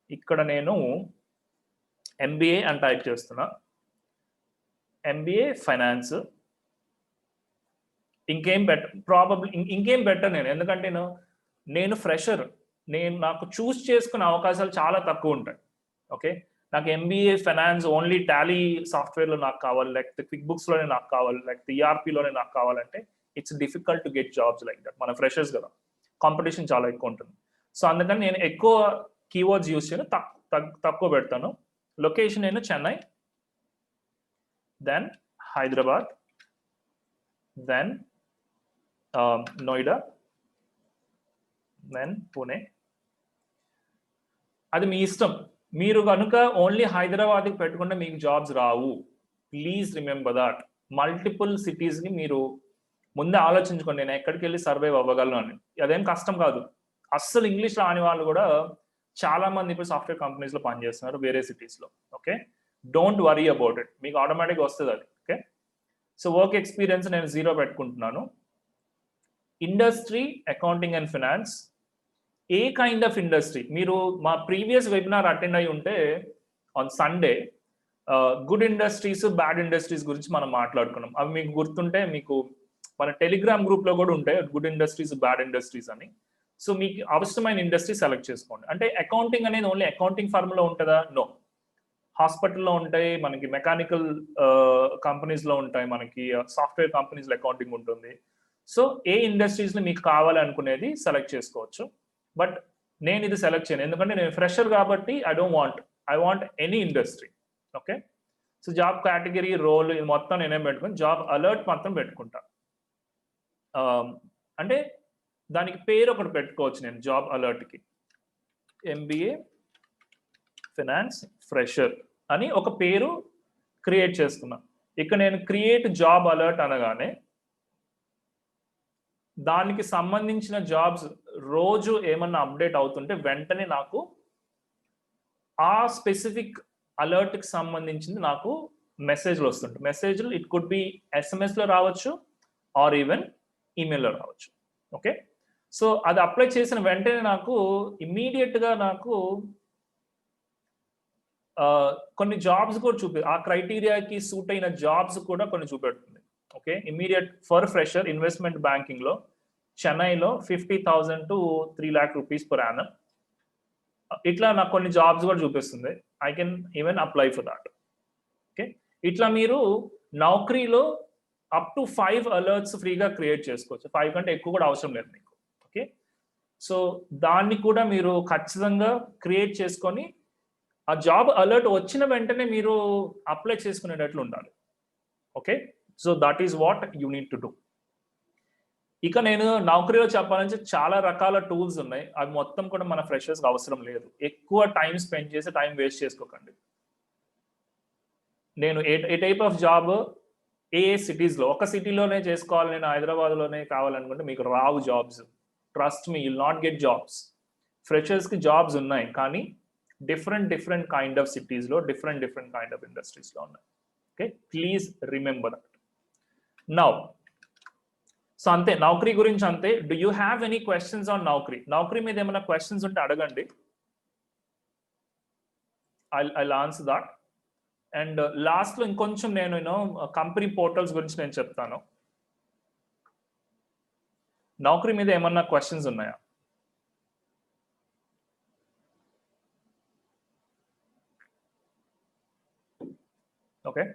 ikkada nenu MBA and type chestunna, MBA finance. ఇంకేం better, probably ఇంకేం better నేను, ఎందుకంటే నేను fresher, నాకు చూస్ చేసుకునే అవకాశాలు చాలా తక్కువ ఉంటాయి. ఓకే, నాకు ఎంబీఏ ఫైనాన్స్ ఓన్లీ టాలీ సాఫ్ట్వేర్లో నాకు కావాలి, లేకపోతే క్విక్ బుక్స్లోనే నాకు కావాలి, లేకపోతే ఈఆర్పీలోనే నాకు కావాలంటే it's difficult to get jobs like that. మన ఫ్రెషర్స్ కదా, కాంపిటీషన్ చాలా ఎక్కువ ఉంటుంది. సో అందుకని నేను ఎక్కువ కీవర్డ్స్ యూస్ చేయను, తక్కువ పెడతాను. లొకేషన్ నేను Chennai, then Hyderabad, then Noida, then Pune. అది మీ ఇష్టం. మీరు కనుక ఓన్లీ హైదరాబాద్కి పెట్టుకుంటే మీకు జాబ్స్ రావు. Please remember that. మల్టిపుల్ సిటీస్ని మీరు ముందే ఆలోచించుకోండి, నేను ఎక్కడికి వెళ్ళి సర్వైవ్ అవ్వగలను అని. అదేం కష్టం కాదు. అస్సలు ఇంగ్లీష్ రాని వాళ్ళు కూడా చాలా మంది ఇప్పుడు సాఫ్ట్వేర్ కంపెనీస్లో పనిచేస్తున్నారు వేరే సిటీస్లో. Okay, don't worry about it, మీకు ఆటోమేటిక్గా వస్తుంది అది. ఓకే, సో వర్క్ ఎక్స్పీరియన్స్ నేను 0 పెట్టుకుంటున్నాను. Industry accounting and finance. A kind of industry? మీరు మా ప్రీవియస్ వెబినార్ అటెండ్ అయి ఉంటే on Sunday good industries, bad industries గురించి మనం మాట్లాడుకున్నాం. అవి మీకు గుర్తుంటే మీకు మన టెలిగ్రామ్ గ్రూప్లో కూడా ఉంటాయి గుడ్ ఇండస్ట్రీస్, బ్యాడ్ ఇండస్ట్రీస్ అని. సో మీకు అవసరమైన ఇండస్ట్రీ సెలెక్ట్ చేసుకోండి. అంటే అకౌంటింగ్ అనేది ఓన్లీ అకౌంటింగ్ ఫర్మ్లో ఉంటుందా? నో, హాస్పిటల్లో ఉంటాయి, మనకి మెకానికల్ కంపెనీస్లో ఉంటాయి, మనకి సాఫ్ట్వేర్ కంపెనీస్లో అకౌంటింగ్ ఉంటుంది. సో ఏ ఇండస్ట్రీస్లో మీకు కావాలి అనుకునేది సెలెక్ట్ చేసుకోవచ్చు. బట్ నేను ఇది సెలెక్ట్ చేయను, ఎందుకంటే నేను ఫ్రెషర్ కాబట్టి I want any industry. Okay, so job category, role ఇది మొత్తం నేనేం పెట్టుకుని జాబ్ అలర్ట్ మాత్రం పెట్టుకుంటా. అంటే దానికి పేరు ఒకటి పెట్టుకోవచ్చు నేను జాబ్ అలర్ట్కి, ఎంబీఏ ఫైనాన్స్ ఫ్రెషర్ అని ఒక పేరు క్రియేట్ చేసుకున్నా. ఇక నేను క్రియేట్ జాబ్ అలర్ట్ అనగానే దానికి సంబంధించిన జాబ్స్ రోజు ఏమన్నా అప్డేట్ అవుతుంటే వెంటనే నాకు ఆ స్పెసిఫిక్ అలర్ట్కి సంబంధించింది నాకు మెసేజ్లు వస్తుంటాయి. మెసేజ్లు ఇట్ కుడ్ బి ఎస్ఎంఎస్లో రావచ్చు ఆర్ ఈవెన్ ఈమెయిల్లో రావచ్చు. ఓకే, సో అది అప్లై చేసిన వెంటనే నాకు ఇమ్మీడియట్గా నాకు కొన్ని జాబ్స్ కూడా ఆ క్రైటీరియాకి సూట్ అయిన జాబ్స్ కూడా కొన్ని చూపెడుతుంది. Okay, immediate for fresher investment బ్యాంకింగ్లో చెన్నైలో 50,000 to 3 lakh rupees per annum. ఇట్లా నాకు కొన్ని జాబ్స్ కూడా చూపిస్తుంది. I can even apply for that. Okay, ఇట్లా మీరు నౌకరీలో అప్ టు 5 అలర్ట్స్ ఫ్రీగా క్రియేట్ చేసుకోవచ్చు. 5 కంటే ఎక్కువ కూడా అవసరం లేదు మీకు. ఓకే, సో దాన్ని కూడా మీరు ఖచ్చితంగా క్రియేట్ చేసుకొని ఆ జాబ్ అలర్ట్ వచ్చిన వెంటనే మీరు అప్లై చేసుకునేటట్లు ఉండాలి. Okay, so that is what you need to do. ఇక నేను నౌకరీలో చెప్పాలంటే చాలా రకాల టూల్స్ ఉన్నాయి. అవి మొత్తం కూడా మన ఫ్రెషర్స్కి అవసరం లేదు. ఎక్కువ టైం స్పెండ్ చేసి టైం వేస్ట్ చేసుకోకండి. నేను ఏ టైప్ ఆఫ్ జాబ్ ఏ సిటీస్లో, ఒక సిటీలోనే చేసుకోవాలి, నేను హైదరాబాద్లోనే కావాలనుకుంటే మీకు రావు jobs. Trust me, you'll not get jobs. ఫ్రెషర్స్కి జాబ్స్ ఉన్నాయి, కానీ డిఫరెంట్ కైండ్ ఆఫ్ సిటీస్లో డిఫరెంట్ కైండ్ ఆఫ్ ఇండస్ట్రీస్లో ఉన్నాయి. Okay, please remember that. Now so అంతే, నౌకరీ గురించి అంతే. Do you have any questions on Naukri? Naukri మీద ఏమైనా క్వశ్చన్స్ ఉంటే అడగండి. I'll answer that. అండ్ లాస్ట్లో ఇంకొంచెం నేను కంపెనీ పోర్టల్స్ గురించి నేను చెప్తాను. నౌకరీ మీద ఏమన్నా క్వశ్చన్స్ ఉన్నాయా? Okay,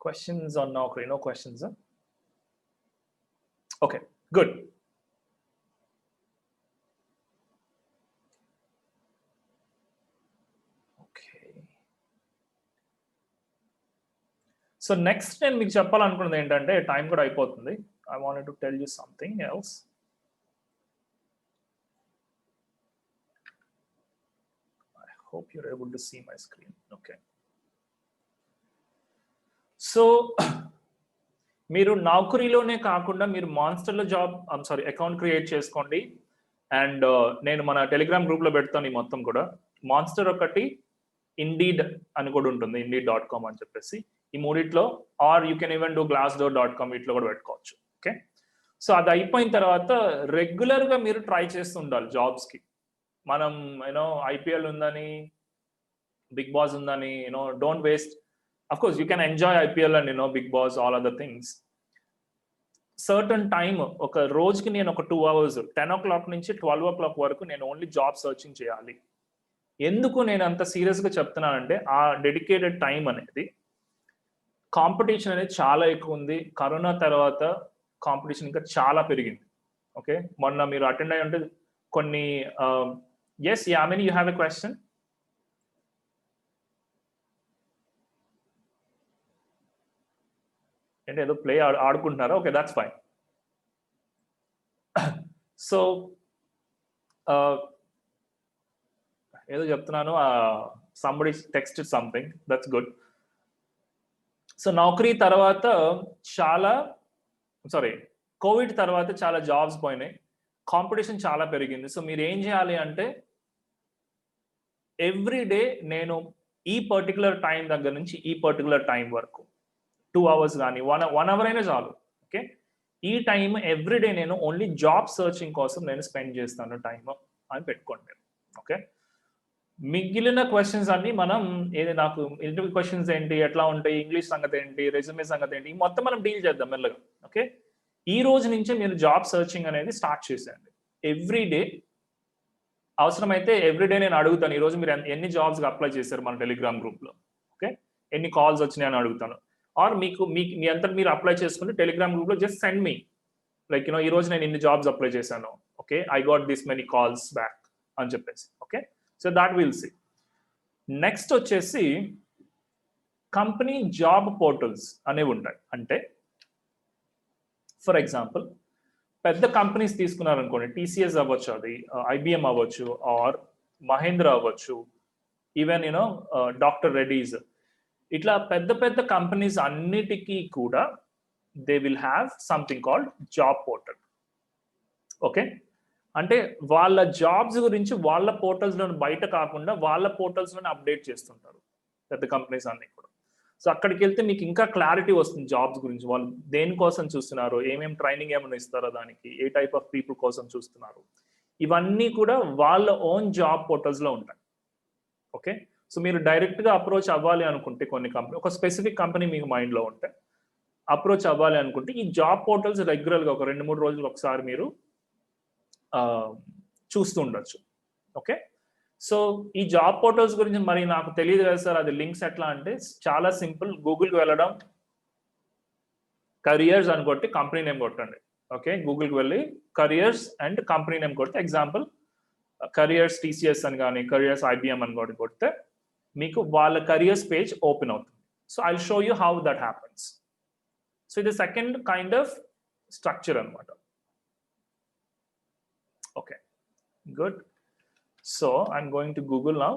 questions on Naukri? No questions, huh? Okay, good. Okay. So next నేను మీకు చెప్పాలనుకున్నది ఏంటంటే, టైం కూడా అయిపోతుంది. I wanted to tell you something else. I hope you're able to see my screen. Okay. So మీరు నౌకరీలోనే కాకుండా మీరు మాన్స్టర్లో అకౌంట్ క్రియేట్ చేసుకోండి. అండ్ నేను మన టెలిగ్రామ్ గ్రూప్లో పెడతాను ఈ మొత్తం కూడా. మాన్స్టర్ ఒకటి, ఇండీడ్ అని కూడా ఉంటుంది, indeed.com అని చెప్పేసి. ఈ మూడిట్లో, or you can even do glassdoor.com, వీటిలో కూడా పెట్టుకోవచ్చు. ఓకే, సో అది అయిపోయిన తర్వాత రెగ్యులర్గా మీరు ట్రై చేస్తూ ఉండాలి జాబ్స్కి. మనం ఐపీఎల్ ఉందని, బిగ్ బాస్ ఉందని, don't waste. Of course, you can enjoy IPL and Big Boss, all other things. Certain time, ఒక రోజుకి నేను ఒక 2 hours 10 o'clock నుంచి 12 o'clock వరకు నేను ఓన్లీ జాబ్ సర్చింగ్ చేయాలి. ఎందుకు నేను అంత సీరియస్గా చెప్తున్నానంటే, ఆ డెడికేటెడ్ టైం అనేది, కాంపిటీషన్ అనేది చాలా ఎక్కువ ఉంది. కరోనా తర్వాత కాంపిటీషన్ ఇంకా చాలా పెరిగింది. ఓకే, మొన్న మీరు అటెండ్ అయ్యి ఉంటే కొన్ని yes Yamini, you have a question? అంటే ఏదో ప్లే ఆడుకుంటున్నారా? Okay, that's fine. సో ఏదో చెప్తున్నాను, somebody texted something, that's good. So Naukri తర్వాత కోవిడ్ తర్వాత చాలా జాబ్స్ పోయినాయి, కాంపిటీషన్ చాలా పెరిగింది. సో మీరు ఏం చేయాలి అంటే, ఎవ్రీ డే నేను ఈ పర్టికులర్ టైం దగ్గర నుంచి ఈ పర్టికులర్ టైం వరకు 2 hours కానీ 1 hour అయినా చాలు. ఓకే, ఈ టైం ఎవ్రీడే నేను ఓన్లీ జాబ్ సర్చింగ్ కోసం నేను స్పెండ్ చేస్తాను టైం అని పెట్టుకోండి. ఓకే, మిగిలిన క్వశ్చన్స్ అన్ని మనం నాకు ఇంటర్వ్యూ క్వశ్చన్స్ ఏంటి, ఎట్లా ఉంటాయి, ఇంగ్లీష్ సంగతి ఏంటి, రెజ్యూమే సంగతి ఏంటి, మొత్తం మనం డీల్ చేద్దాం మెల్లగా. ఓకే, ఈ రోజు నుంచే మీరు జాబ్ సర్చింగ్ అనేది స్టార్ట్ చేసేయండి. ఎవ్రీడే, అవసరమైతే ఎవ్రీడే నేను అడుగుతాను, ఈరోజు మీరు ఎన్ని జాబ్స్కి అప్లై చేశారు మన టెలిగ్రామ్ గ్రూప్లో. ఓకే, ఎన్ని కాల్స్ వచ్చినాయని అడుగుతాను. ఆర్ మీ అంతటి మీరు అప్లై చేసుకుంటే టెలిగ్రామ్ గ్రూప్లో జస్ట్ సెండ్ మీ, లైక్ ఈ రోజు నేను ఇన్ని జాబ్స్ అప్లై చేశాను, okay, I got this many calls back అని చెప్పేసి. Okay, so that will see. Next వచ్చేసి కంపెనీ జాబ్ పోర్టల్స్ అనేవి ఉంటాయి. అంటే ఫర్ ఎగ్జాంపుల్, పెద్ద కంపెనీస్ తీసుకున్నారనుకోండి, టీసీఎస్ అవ్వచ్చు, అది ఐబిఎం అవ్వచ్చు, ఆర్ మహేంద్ర అవ్వచ్చు, ఈవెన్ యూనో డాక్టర్ రెడ్డీస్, ఇట్లా పెద్ద పెద్ద కంపెనీస్ అన్నిటికీ కూడా they will have something called job portal. Okay, అంటే వాళ్ళ జాబ్స్ గురించి వాళ్ళ పోర్టల్స్లో బయట కాకుండా వాళ్ళ పోర్టల్స్లోనే అప్డేట్ చేస్తుంటారు పెద్ద కంపెనీస్ అన్ని కూడా. సో అక్కడికి వెళ్తే మీకు ఇంకా క్లారిటీ వస్తుంది జాబ్స్ గురించి, వాళ్ళు దేనికోసం చూస్తున్నారు, ఏమేమి ట్రైనింగ్ ఏమైనా ఇస్తారో దానికి, ఏ టైప్ ఆఫ్ పీపుల్ కోసం చూస్తున్నారు, ఇవన్నీ కూడా వాళ్ళ ఓన్ జాబ్ పోర్టల్స్లో ఉంటాయి. ఓకే, సో మీరు డైరెక్ట్గా అప్రోచ్ అవ్వాలి అనుకుంటే కొన్ని కంపెనీ, ఒక స్పెసిఫిక్ కంపెనీ మీకు మైండ్లో ఉంటే అప్రోచ్ అవ్వాలి అనుకుంటే ఈ జాబ్ పోర్టల్స్ రెగ్యులర్గా ఒక 2-3 రోజులు ఒకసారి మీరు చూస్తూ ఉండొచ్చు. ఓకే, సో ఈ జాబ్ పోర్టల్స్ గురించి మరి నాకు తెలియదు కదా సార్, అది లింక్స్ ఎట్లా అంటే చాలా సింపుల్. గూగుల్కి వెళ్ళడం, కరియర్స్ అని కొట్టి కంపెనీ నేమ్ కొట్టండి. ఓకే, గూగుల్కి వెళ్ళి కరియర్స్ అండ్ కంపెనీ నేమ్ కొడితే, ఎగ్జాంపుల్ కరియర్స్ టీసీఎస్ అని కానీ కరియర్స్ ఐబిఎం అని కూడా కొడితే మీకు వాళ్ళ కరియర్స్ పేజ్ ఓపెన్ అవుతుంది. So I will show you how that happens. So ఇది సెకండ్ కైండ్ ఆఫ్ స్ట్రక్చర్ అనమాట. Okay, good. So I'm going to Google now.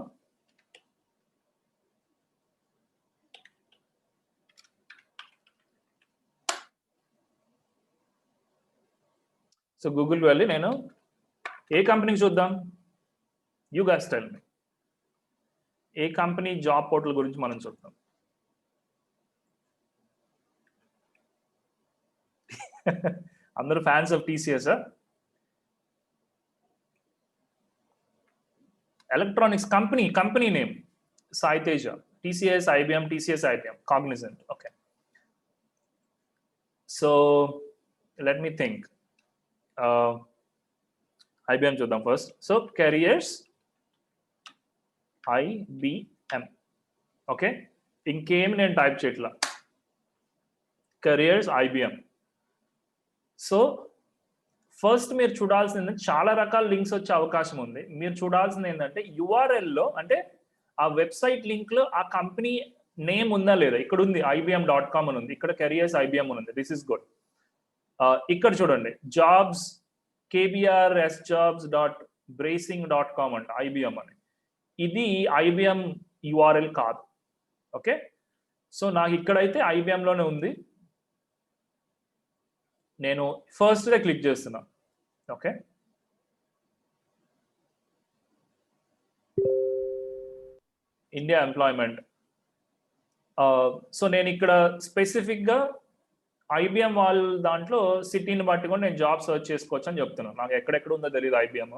So Google వెళ్ళి నేను ఏ కంపెనీకి చూద్దాం, you guys tell me, A company job portal గురించి మనం చూద్దాం. అందరూ fans of TCS. Electronics company name Sai Teja, TCS, IBM, Cognizant. Okay, so let me think. IBM చూద్దాం first. So careers IBM. Okay, ఇంకేమి నేను టైప్ చేయట్లా, careers IBM. So first మీరు చూడాల్సింది, చాలా రకాల లింక్స్ వచ్చే అవకాశం ఉంది. మీరు చూడాల్సింది ఏంటంటే యూఆర్ఎల్లో, అంటే ఆ వెబ్సైట్ లింక్ లో ఆ కంపెనీ నేమ్ ఉందా లేదా. ఇక్కడ ఉంది IBM.com అని ఉంది, ఇక్కడ కెరియర్స్ IBM అని ఉంది. This is good. ఇక్కడ చూడండి, జాబ్స్ kbrsjobs.bracing.com అంట IBM అని. ఇది IBM URL కాదు. ఓకే, సో నాకు ఇక్కడైతే IBM లోనే ఉంది. నేను ఫస్ట్ డే క్లిక్ చేస్తున్నా. Okay, India employment. సో నేను ఇక్కడ స్పెసిఫిక్గా IBM వాళ్ళ దాంట్లో సిటీని బట్టి కూడా నేను జాబ్ సర్చ్ చేసుకోవచ్చు అని చెప్తున్నాను. నాకు ఎక్కడెక్కడ ఉందో తెలియదు IBM,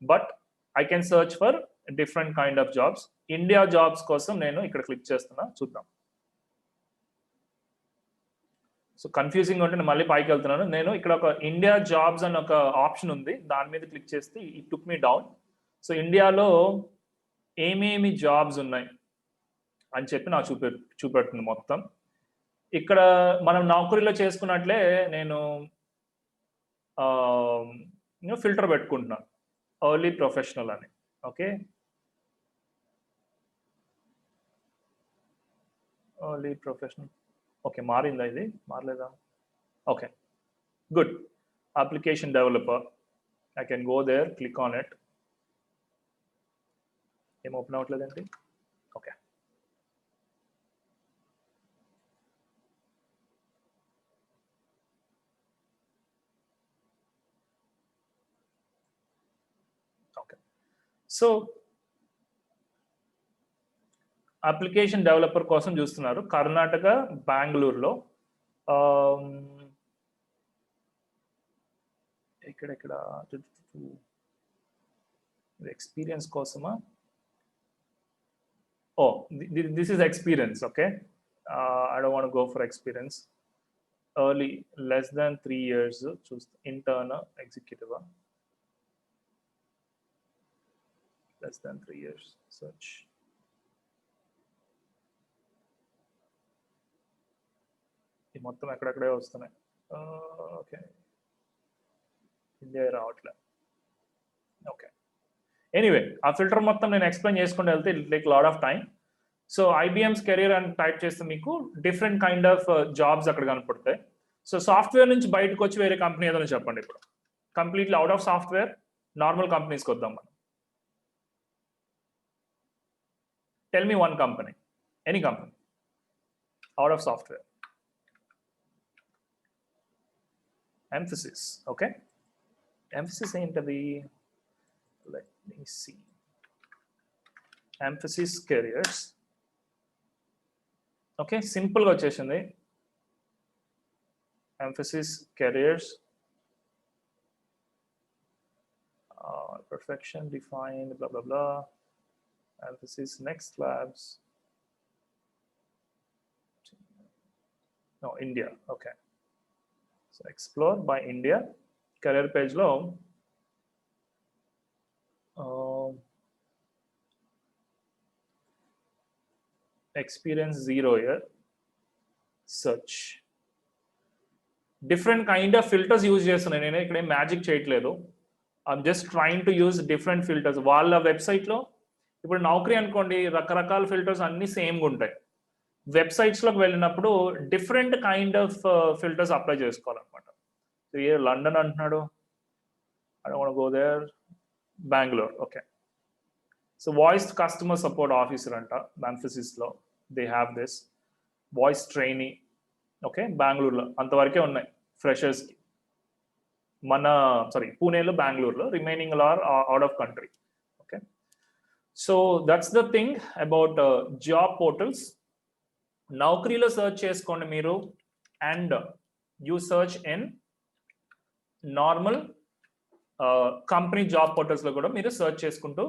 but I can search for different kind of jobs. India jobs కోసం నేను ఇక్కడ క్లిక్ చేస్తున్నా, చూద్దాం. సో కన్ఫ్యూజింగ్ ఉంటే నేను మళ్ళీ పైకి వెళ్తున్నాను. నేను ఇక్కడ ఒక ఇండియా జాబ్స్ అని ఒక ఆప్షన్ ఉంది, దాని మీద క్లిక్ చేస్తే it took me down. So ఇండియాలో ఏమేమి జాబ్స్ ఉన్నాయి అని చెప్పి నాకు చూపెడుతుంది మొత్తం. ఇక్కడ మనం నౌకరీలో చేసుకున్నట్లే నేను ఫిల్టర్ పెట్టుకుంటున్నాను, ఎర్లీ ప్రొఫెషనల్ అని. Okay, early professional. ఓకే, మారిందా ఇది? మారలేదా? Okay, good. Application developer, I can go there, click on it. ఏం ఓపెన్ అవ్వట్లేదండి? Okay, okay. So application developer కోసం చూస్తున్నారు, కర్ణాటక, బెంగళూరులో. ఇక్కడ ఎక్స్పీరియన్స్ కోసమా? Oh, this is experience. Okay, I don't want go for experience. Early less than 3 years చూస్తా. Intern, executive, less than 3 years search. ఈ మొత్తం ఎక్కడెక్కడే వస్తున్నాయి. ఓకే, ఇండియా రావట్లే. ఓకే, ఎనీవే ఆ ఫిల్టర్ మొత్తం నేను ఎక్స్ప్లెయిన్ చేసుకుంటూ వెళ్తే it take lot of time. So IBM's career అని టైప్ చేస్తే మీకు డిఫరెంట్ కైండ్ ఆఫ్ జాబ్స్ అక్కడ కనపడతాయి. సో సాఫ్ట్వేర్ నుంచి బయటకు వచ్చి వేరే కంపెనీ ఏదైనా చెప్పండి. ఇప్పుడు completely out of software, normal కంపెనీస్కి వద్దాం మనం. Tell me one company, any company, out of software. Emphasis, okay. Emphasis ఏంటది? Let me see. Emphasis Careers. Okay, simple గా వచ్చేసింది. Emphasis Careers. Perfection defined, blah blah blah. Emphasis Next Labs. No, India. Okay. So explore by India. Career page lo experience 0 year. Search. Different kind of filters use చేస్తున్నాను నేను ఇక్కడ magic చేయట్లేదు. I'm just trying to use different filters. వాళ్ళ వెబ్సైట్లో ఇప్పుడు నౌకరీ అనుకోండి, రకరకాల filters అన్ని సేమ్గా ఉంటాయి. వెబ్సైట్స్లోకి వెళ్ళినప్పుడు different kind of filters apply చేసుకోవాలన్నమాట. ఏ లండన్ అంటున్నాడు, I don't want to go there. Bangalore, okay. So voice customer support officer anta Emphasis lo they have this. Voice trainee, okay, Bangalore lo anta varake unnai freshers ki. Mana Pune lo, Bangalore lo, remaining are out of country, okay. So that's the thing about job portals. Naukri lo search cheskondi meeru, and you search in normal company job పోర్టల్స్లో కూడా మీరు search చేసుకుంటూ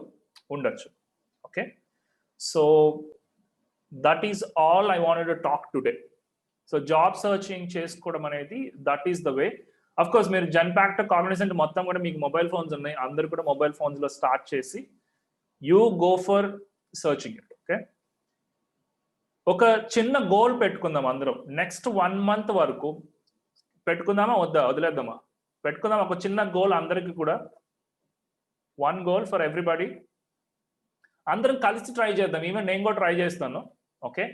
ఉండొచ్చు, okay. So that is all I wanted to talk today. So job searching చేసుకోవడం అనేది that is the way. Of course మీరు Genpact, Cognizant మొత్తం కూడా మీకు మొబైల్ ఫోన్స్ ఉన్నాయి, అందరు కూడా మొబైల్ ఫోన్స్లో స్టార్ట్ చేసి you go for searching it, okay. ఒక చిన్న గోల్ పెట్టుకుందాం అందరం. నెక్స్ట్ 1 month వరకు పెట్టుకుందామా వదిలేద్దామా? పెట్టుకుందాం ఒక చిన్న గోల్ అందరికి కూడా. 1 goal ఫర్ ఎవ్రీబడి. అందరం కలిసి ట్రై చేద్దాం. ఈవెన్ నేను కూడా ట్రై చేస్తాను, ఓకే.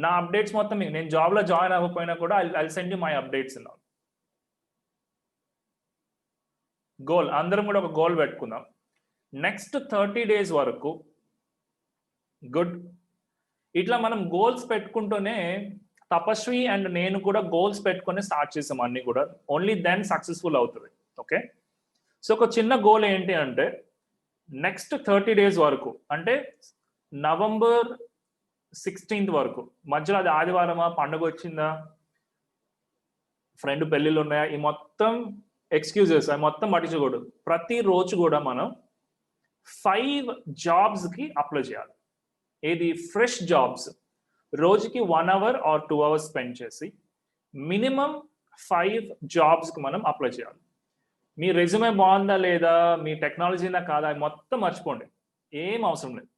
నా అప్డేట్స్ మొత్తం నేను జాబ్లో జాయిన్ అవ్వకపోయినా కూడా I send you my updates. Goal అందరం కూడా ఒక గోల్ పెట్టుకుందాం. నెక్స్ట్ 30 days వరకు గుడ్. ఇట్లా మనం గోల్స్ పెట్టుకుంటూనే తపస్వి అండ్ నేను కూడా గోల్స్ పెట్టుకొని స్టార్ట్ చేసాం అన్ని కూడా. ఓన్లీ దెన్ సక్సెస్ఫుల్ అవుతుంది, ఓకే. సో ఒక చిన్న గోల్ ఏంటి అంటే నెక్స్ట్ 30 days వరకు, అంటే November 16th వరకు, మధ్యలో అది ఆదివారమా, పండుగ వచ్చిందా, ఫ్రెండ్ పెళ్ళిళ్ళు ఉన్నాయా, ఈ మొత్తం ఎక్స్క్యూజెస్ అవి మొత్తం పట్టించకూడదు. ప్రతిరోజు కూడా మనం 5 jobsకి అప్లై చేయాలి. ఏది? Fresh jobs. రోజుకి 1 hour or 2 hours స్పెండ్ చేసి మినిమం 5 jobsకి మనం అప్లై చేయాలి. మీ రెజ్యూమే బాగుందా లేదా, మీ టెక్నాలజీనా కాదా, మొత్తం మర్చిపోండి, ఏం అవసరం లేదు.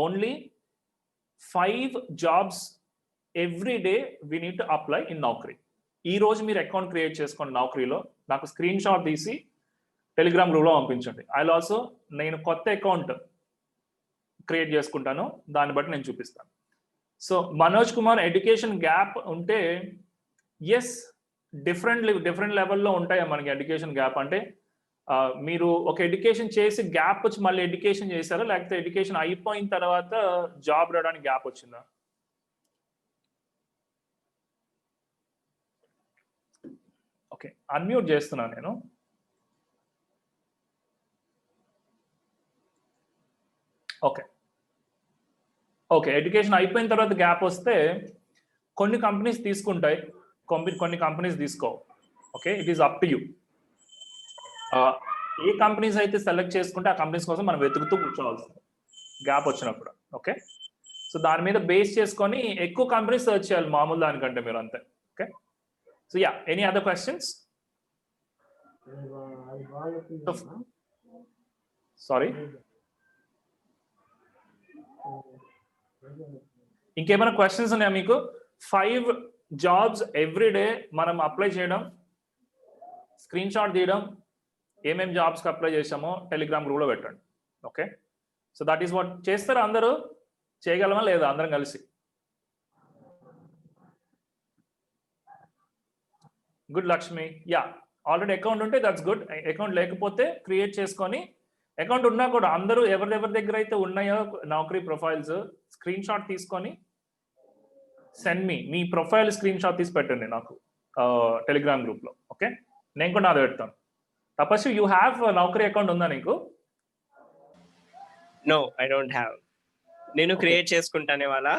Only 5 jobs every day we need to apply in Naukri. ఈ రోజు మీరు అకౌంట్ క్రియేట్ చేసుకోండి నౌకరీలో, నాకు స్క్రీన్ షాట్ తీసి టెలిగ్రామ్ గ్రూప్లో పంపించండి. ఐ ఆల్సో నేను కొత్త అకౌంట్ క్రియేట్ చేసుకుంటాను, దాన్ని బట్టి నేను చూపిస్తాను. So Manoj Kumar, education gap ఉంటే ఎస్, డిఫరెంట్ లెవెల్లో ఉంటాయి మనకి ఎడ్యుకేషన్ గ్యాప్. అంటే మీరు ఒక ఎడ్యుకేషన్ చేసి గ్యాప్ వచ్చి మళ్ళీ ఎడ్యుకేషన్ చేశారా, లేకపోతే ఎడ్యుకేషన్ అయిపోయిన తర్వాత జాబ్ రావడానికి గ్యాప్ వచ్చిందా? ఓకే, అన్మ్యూట్ చేస్తున్నాను నేను. ఓకే, ఎడ్యుకేషన్ అయిపోయిన తర్వాత గ్యాప్ వస్తే కొన్ని కంపెనీస్ తీసుకుంటాయి, కొన్ని కంపెనీస్ తీసుకోవు, okay. It is up to you. A companies అయితే సెలెక్ట్ చేసుకుంటే ఆ కంపెనీస్ కోసం మనం వెతుకుతూ కూర్చోవాల్సింది గ్యాప్ వచ్చినప్పుడు, ఓకే. సో దాని మీద బేస్ చేసుకొని ఎక్కువ కంపెనీస్ సర్చ్ చేయాలి మామూలు దానికంటే మీరు, అంతే, okay. So yeah, any other questions? Sorry, ఇంకేమైనా క్వశ్చన్స్ ఉన్నాయా మీకు? 5 jobs ఎవ్రీ డే మనం అప్లై చేయడం, స్క్రీన్ షాట్ తీయడం, ఏమేమి జాబ్స్కి అప్లై చేసామో టెలిగ్రామ్ గ్రూప్లో పెట్టండి, okay. So that is what. చేస్తారా అందరూ? చేయగలమా లేదా అందరం కలిసి? Good Lakshmi. Yeah, already account ఉంటే దట్స్ గుడ్. అకౌంట్ లేకపోతే క్రియేట్ చేసుకొని అకౌంట్ ఉన్నా కూడా అందరూ ఎవరి దగ్గర అయితే ఉన్నాయో నౌకరీ ప్రొఫైల్స్ స్క్రీన్ షాట్ తీసుకొని send me profile screen shot తీసి పెట్టండి నాకు టెలిగ్రామ్ గ్రూప్లో. ఓకే, నేను కూడా నాది పెడతాను. తపస్సు, యూ హ్యావ్ నౌకరీ అకౌంట్ ఉందా నీకు? No, I don't have. నేను క్రియేట్ చేసుకుంటానే వాళ్ళ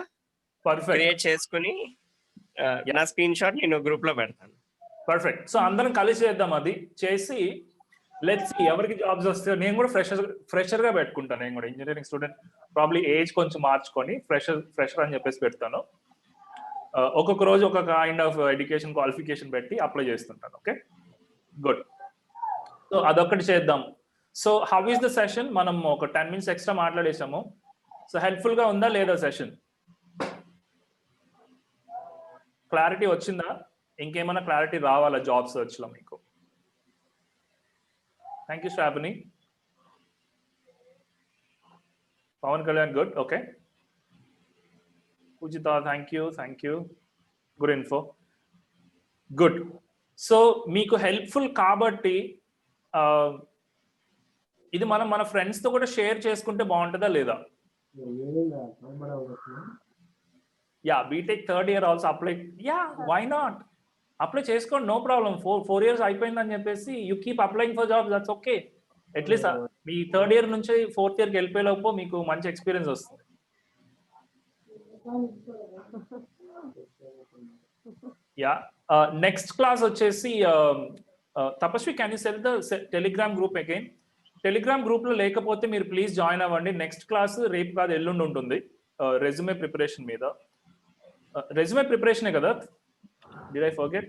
పర్ఫెక్ట్, క్రియేట్ చేసుకుని నా స్క్రీన్ షాట్ నేను గ్రూప్ లో పెడతాను. పర్ఫెక్ట్. సో అందరం కలిసి చేద్దాం, అది చేసి లెట్స్ సీ ఎవరికి జాబ్స్ వస్తే. నేను కూడా ఫ్రెషర్ గా పెట్టుకుంటాను. నేను కూడా ఇంజనీరింగ్ స్టూడెంట్, ప్రాబ్లీ ఏజ్ కొంచెం మార్చుకొని ఫ్రెషర్ అని చెప్పేసి పెడతాను. ఒక్కొక్క రోజు ఒక కైండ్ ఆఫ్ ఎడ్యుకేషన్ క్వాలిఫికేషన్ పెట్టి అప్లై చేస్తుంటాను. Okay, good. సో అదొకటి చేద్దాం. So how is the session? మనం ఒక 10 minutes ఎక్స్ట్రా మాట్లాడేసాము. సో హెల్ప్ఫుల్ గా ఉందా లేదా సెషన్? క్లారిటీ వచ్చిందా? ఇంకేమైనా క్లారిటీ రావాలా జాబ్ సర్చ్ లో మీకు? Thank you Shravani. Pawan Kalyan, good. Okay, Pujitha, thank you, good info, good. So మీకు హెల్ప్ఫుల్ కాబట్టి ఇది మనం మన ఫ్రెండ్స్ తో కూడా షేర్ చేసుకుంటే బాగుంటుందా లేదా? Yeah, BTech third year also apply. Yeah, why not? Apply చేసుకోండి, నో ప్రాబ్లం. 4 years అయిపోయిందని చెప్పేసి you keep applying for jobs, that's okay. At least మీ థర్డ్ ఇయర్ నుంచి ఫోర్త్ ఇయర్కి వెళ్ళిపోయేలోపు మీకు మంచి ఎక్స్పీరియన్స్ వస్తుంది. యా, నెక్స్ట్ క్లాస్ వచ్చేసి తపస్వి, can you cell the Telegram group again? Telegram group లో లేకపోతే మీరు ప్లీజ్ జాయిన్ అవ్వండి. నెక్స్ట్ క్లాస్ రేపు కాదు ఎల్లుండి ఉంటుంది, రెజ్యూమే ప్రిపరేషన్ మీద. రెజ్యూమే ప్రిపరేషనే కదా? Did I forget?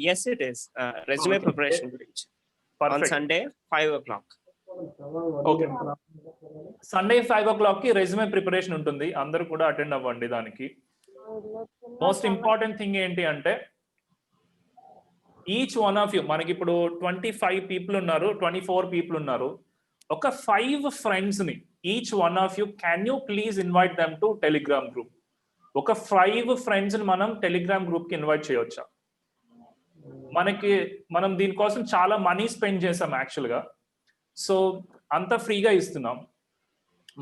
Yes, it is. Resume preparation on Sunday 5 o'clock. Okay. Sunday 5 o'clock కి రెజ్యూమే ప్రిపరేషన్ ఉంటుంది. అందరూ కూడా అటెండ్ అవ్వండి దానికి. మోస్ట్ ఇంపార్టెంట్ థింగ్ ఏంటి అంటే ఈచ్ వన్ ఆఫ్ యూ, మనకి ఇప్పుడు 25 people ఉన్నారు, 24 people ఉన్నారు. ఒక 5 friends ని each one of you, can you please invite them to Telegram group? ఒక 5 friends ని మనం టెలిగ్రామ్ గ్రూప్ కి ఇన్వైట్ చేయవచ్చా? మనం దీనికోసం చాలా మనీ స్పెండ్ చేసాం యాక్చువల్గా. సో అంత ఫ్రీగా ఇస్తున్నాం.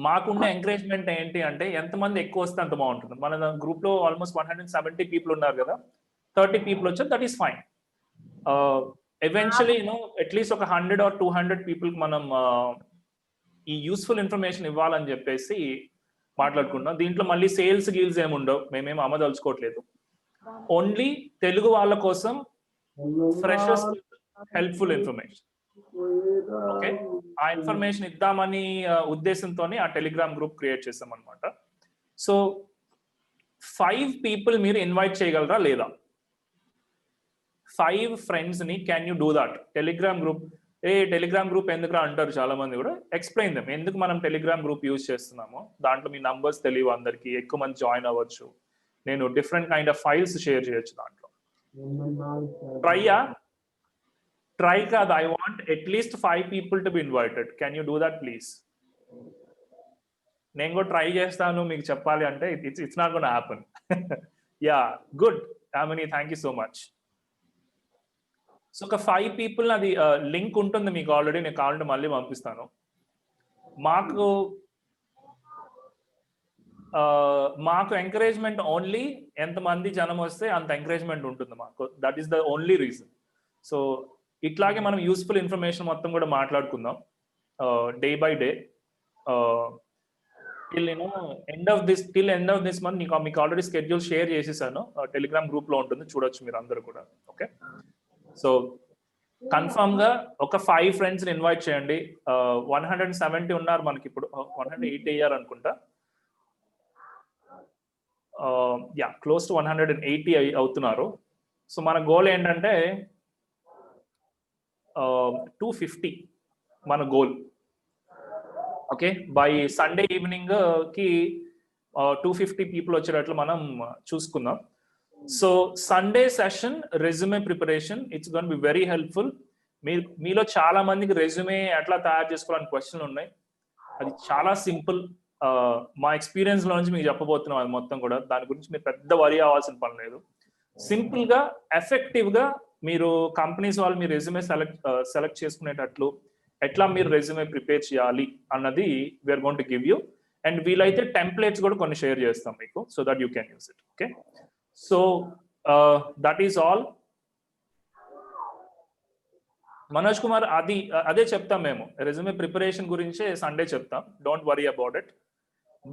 మాకున్న ఎంకరేజ్మెంట్ ఏంటి అంటే ఎంతమంది ఎక్కువ వస్తే అంత బాగుంటుంది. మన గ్రూప్ లో ఆల్మోస్ట్ 170 people ఉన్నారు కదా, 30 people వచ్చారు, that is fine. Eventually at least ఒక 100 or 200 people మనం ఈ యూస్ఫుల్ ఇన్ఫర్మేషన్ ఇవ్వాలని చెప్పేసి మాట్లాడుకుంటున్నాం. దీంట్లో మళ్ళీ సేల్స్ గీల్స్ ఏమి ఉండవు, మేమేం అమ్మదలుచుకోవట్లేదు. ఓన్లీ తెలుగు వాళ్ళ కోసం ఫ్రెషర్స్ హెల్ప్ఫుల్ ఇన్ఫర్మేషన్. ఓకే, ఆ ఇన్ఫర్మేషన్ ఇద్దామని ఉద్దేశంతోనే ఆ టెలిగ్రామ్ గ్రూప్ క్రియేట్ చేసాం అనమాట. సో 5 people మీరు ఇన్వైట్ చేయగలరా లేదా? 5 friends ని can you do that? Telegram group, Telegram group ఎందుకు అంటారు చాలా మంది కూడా. ఎక్స్ప్లెయిన్ దెమ్ ఎందుకు మనం టెలిగ్రామ్ గ్రూప్ యూజ్ చేస్తున్నామో. దాంట్లో మీ నంబర్స్ తెలియవు అందరికి, ఎక్కువ మంది జాయిన్ అవ్వచ్చు. నేను different kind of files share చేయొచ్చు దాంట్లో. ట్రై కాదు, I want at least 5 people to be invited. Can you do that please? నేను కూడా ట్రై చేస్తాను మీకు చెప్పాలి అంటే it's not gonna happen. Yeah, good Yamini, thank you so much. So ఒక 5 people అది లింక్ ఉంటుంది మీకు ఆల్రెడీ, నేను కావాలంటే మళ్ళీ పంపిస్తాను. మాకు ఎంకరేజ్మెంట్ ఓన్లీ ఎంతమంది జనం వస్తే అంత ఎంకరేజ్మెంట్ ఉంటుంది మాకు. That is the only reason. So ఇట్లాగే మనం యూస్ఫుల్ ఇన్ఫర్మేషన్ మొత్తం కూడా మాట్లాడుకుందాం day by day. Till end of this month మీకు ఆల్రెడీ స్కెడ్యూల్ షేర్ చేసేసాను, టెలిగ్రామ్ గ్రూప్ లో ఉంటుంది, చూడొచ్చు మీరు అందరు కూడా. ఓకే, సో కన్ఫర్మ్ గా ఒక 5 friends ని ఇన్వైట్ చేయండి. 170 ఉన్నారు మనకి, ఇప్పుడు 180 అయ్యారు అనుకుంటా. యా, క్లోజ్ టు 180 అవుతున్నారు. సో మన గోల్ ఏంటంటే 250 మన goal. Okay, by Sunday evening కి 250 people వచ్చేటట్లు మనం చూసుకుందాం. So Sunday session resume preparation, it's gonna be very helpful. మీలో చాలా మందికి రెజ్యూమే ఎట్లా తయారు చేసుకోవాలని క్వశ్చన్లు ఉన్నాయి. అది చాలా సింపుల్. మా ఎక్స్పీరియన్స్ లో నుంచి మీకు చెప్పబోతున్నాం అది మొత్తం కూడా. దాని గురించి మీరు పెద్ద వరి అవ్వాల్సిన పని లేదు. సింపుల్ గా ఎఫెక్టివ్ గా మీరు కంపెనీస్ వాళ్ళు మీ రెజ్యూమే సెలెక్ట్ చేసుకునేటట్లు, ఎట్లా మీరు రెజ్యూమే ప్రిపేర్ చేయాలి అన్నది we are going to give you. And వీలైతే టెంప్లెట్స్ కూడా కొన్ని షేర్ చేస్తాం మీకు, so that you can use it. Okay, so that is all. Manoj Kumar, అదే చెప్తాం మేము, రెజ్యూమే ప్రిపరేషన్ గురించే సండే చెప్తాం, don't worry about it.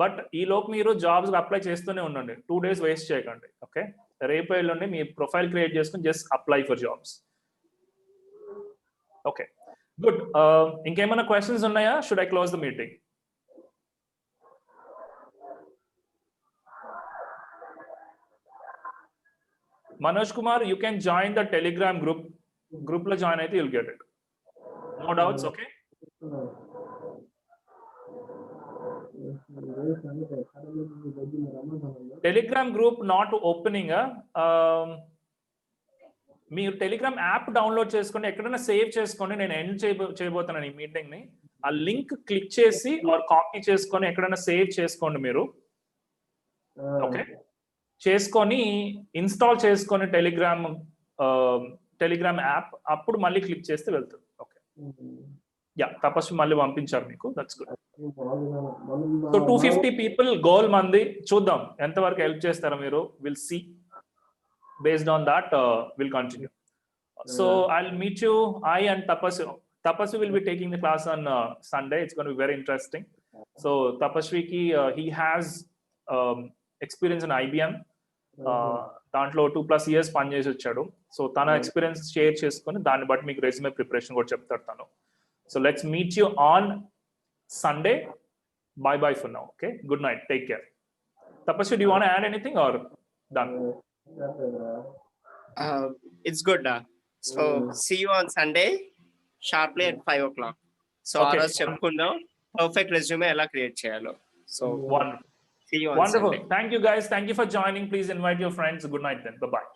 But ఈ లోపు మీరు జాబ్స్ అప్లై చేస్తూనే ఉండండి, 2 days వేస్ట్ చేయకండి. ఓకే, రేపు ఎల్లుండి మీ ప్రొఫైల్ క్రియేట్ చేసుకుని just apply for jobs. Okay, good. ఇంకేమైనా క్వశ్చన్స్ ఉన్నాయా? Should I close the meeting? Manoj Kumar, you can join the Telegram group. Group lo join aithe you'll get it. No doubts, okay? Telegram group not opening. మీరు Telegram app download చేసుకోండి, ఎక్కడైనా save చేసుకోండి. నేను end చేయబోతున్నాను ఈ meeting ని. ఆ link click చేసి ఆర్ కాపీ చేసుకొని ఎక్కడైనా సేవ్ చేసుకోండి మీరు. ఓకే, చేసుకొని ఇన్స్టాల్ చేసుకొని టెలిగ్రామ్ యాప్, అప్పుడు మళ్ళీ క్లిక్ చేస్తే వెళ్తుంది. ఓకే, యా, తపస్వి మళ్ళీ పంపించారు మీకు, that's good. So 250 people goal మంది, చూద్దాం ఎంతవరకు హెల్ప్ చేస్తారో మీరు. Will see, based on that we'll continue. So I'll meet you, I and Tapasvi will be taking the class on Sunday. It's going to be very interesting. So Tapasvi ki he has experience in IBM, దాంట్లో 2+ years పని చేసి వచ్చాడు. So తన experience share చేసుకొని దాన్ని బట్టి మీకు resume preparation కూడా చెప్తాడు తను. So let's meet you on Sunday. Bye for now. Okay, good night, take care. Tapasvi, do you want to add anything or done? It's good. So see you on Sunday sharply at 5 o'clock. So ఆ రోజు చెప్పుకుందాం perfect resume ఎలా create చేయాలో. So wonderful. See you on Wonderful. Sunday. Thank you guys. Thank you for joining. Please invite your friends. Good night then. Bye-bye.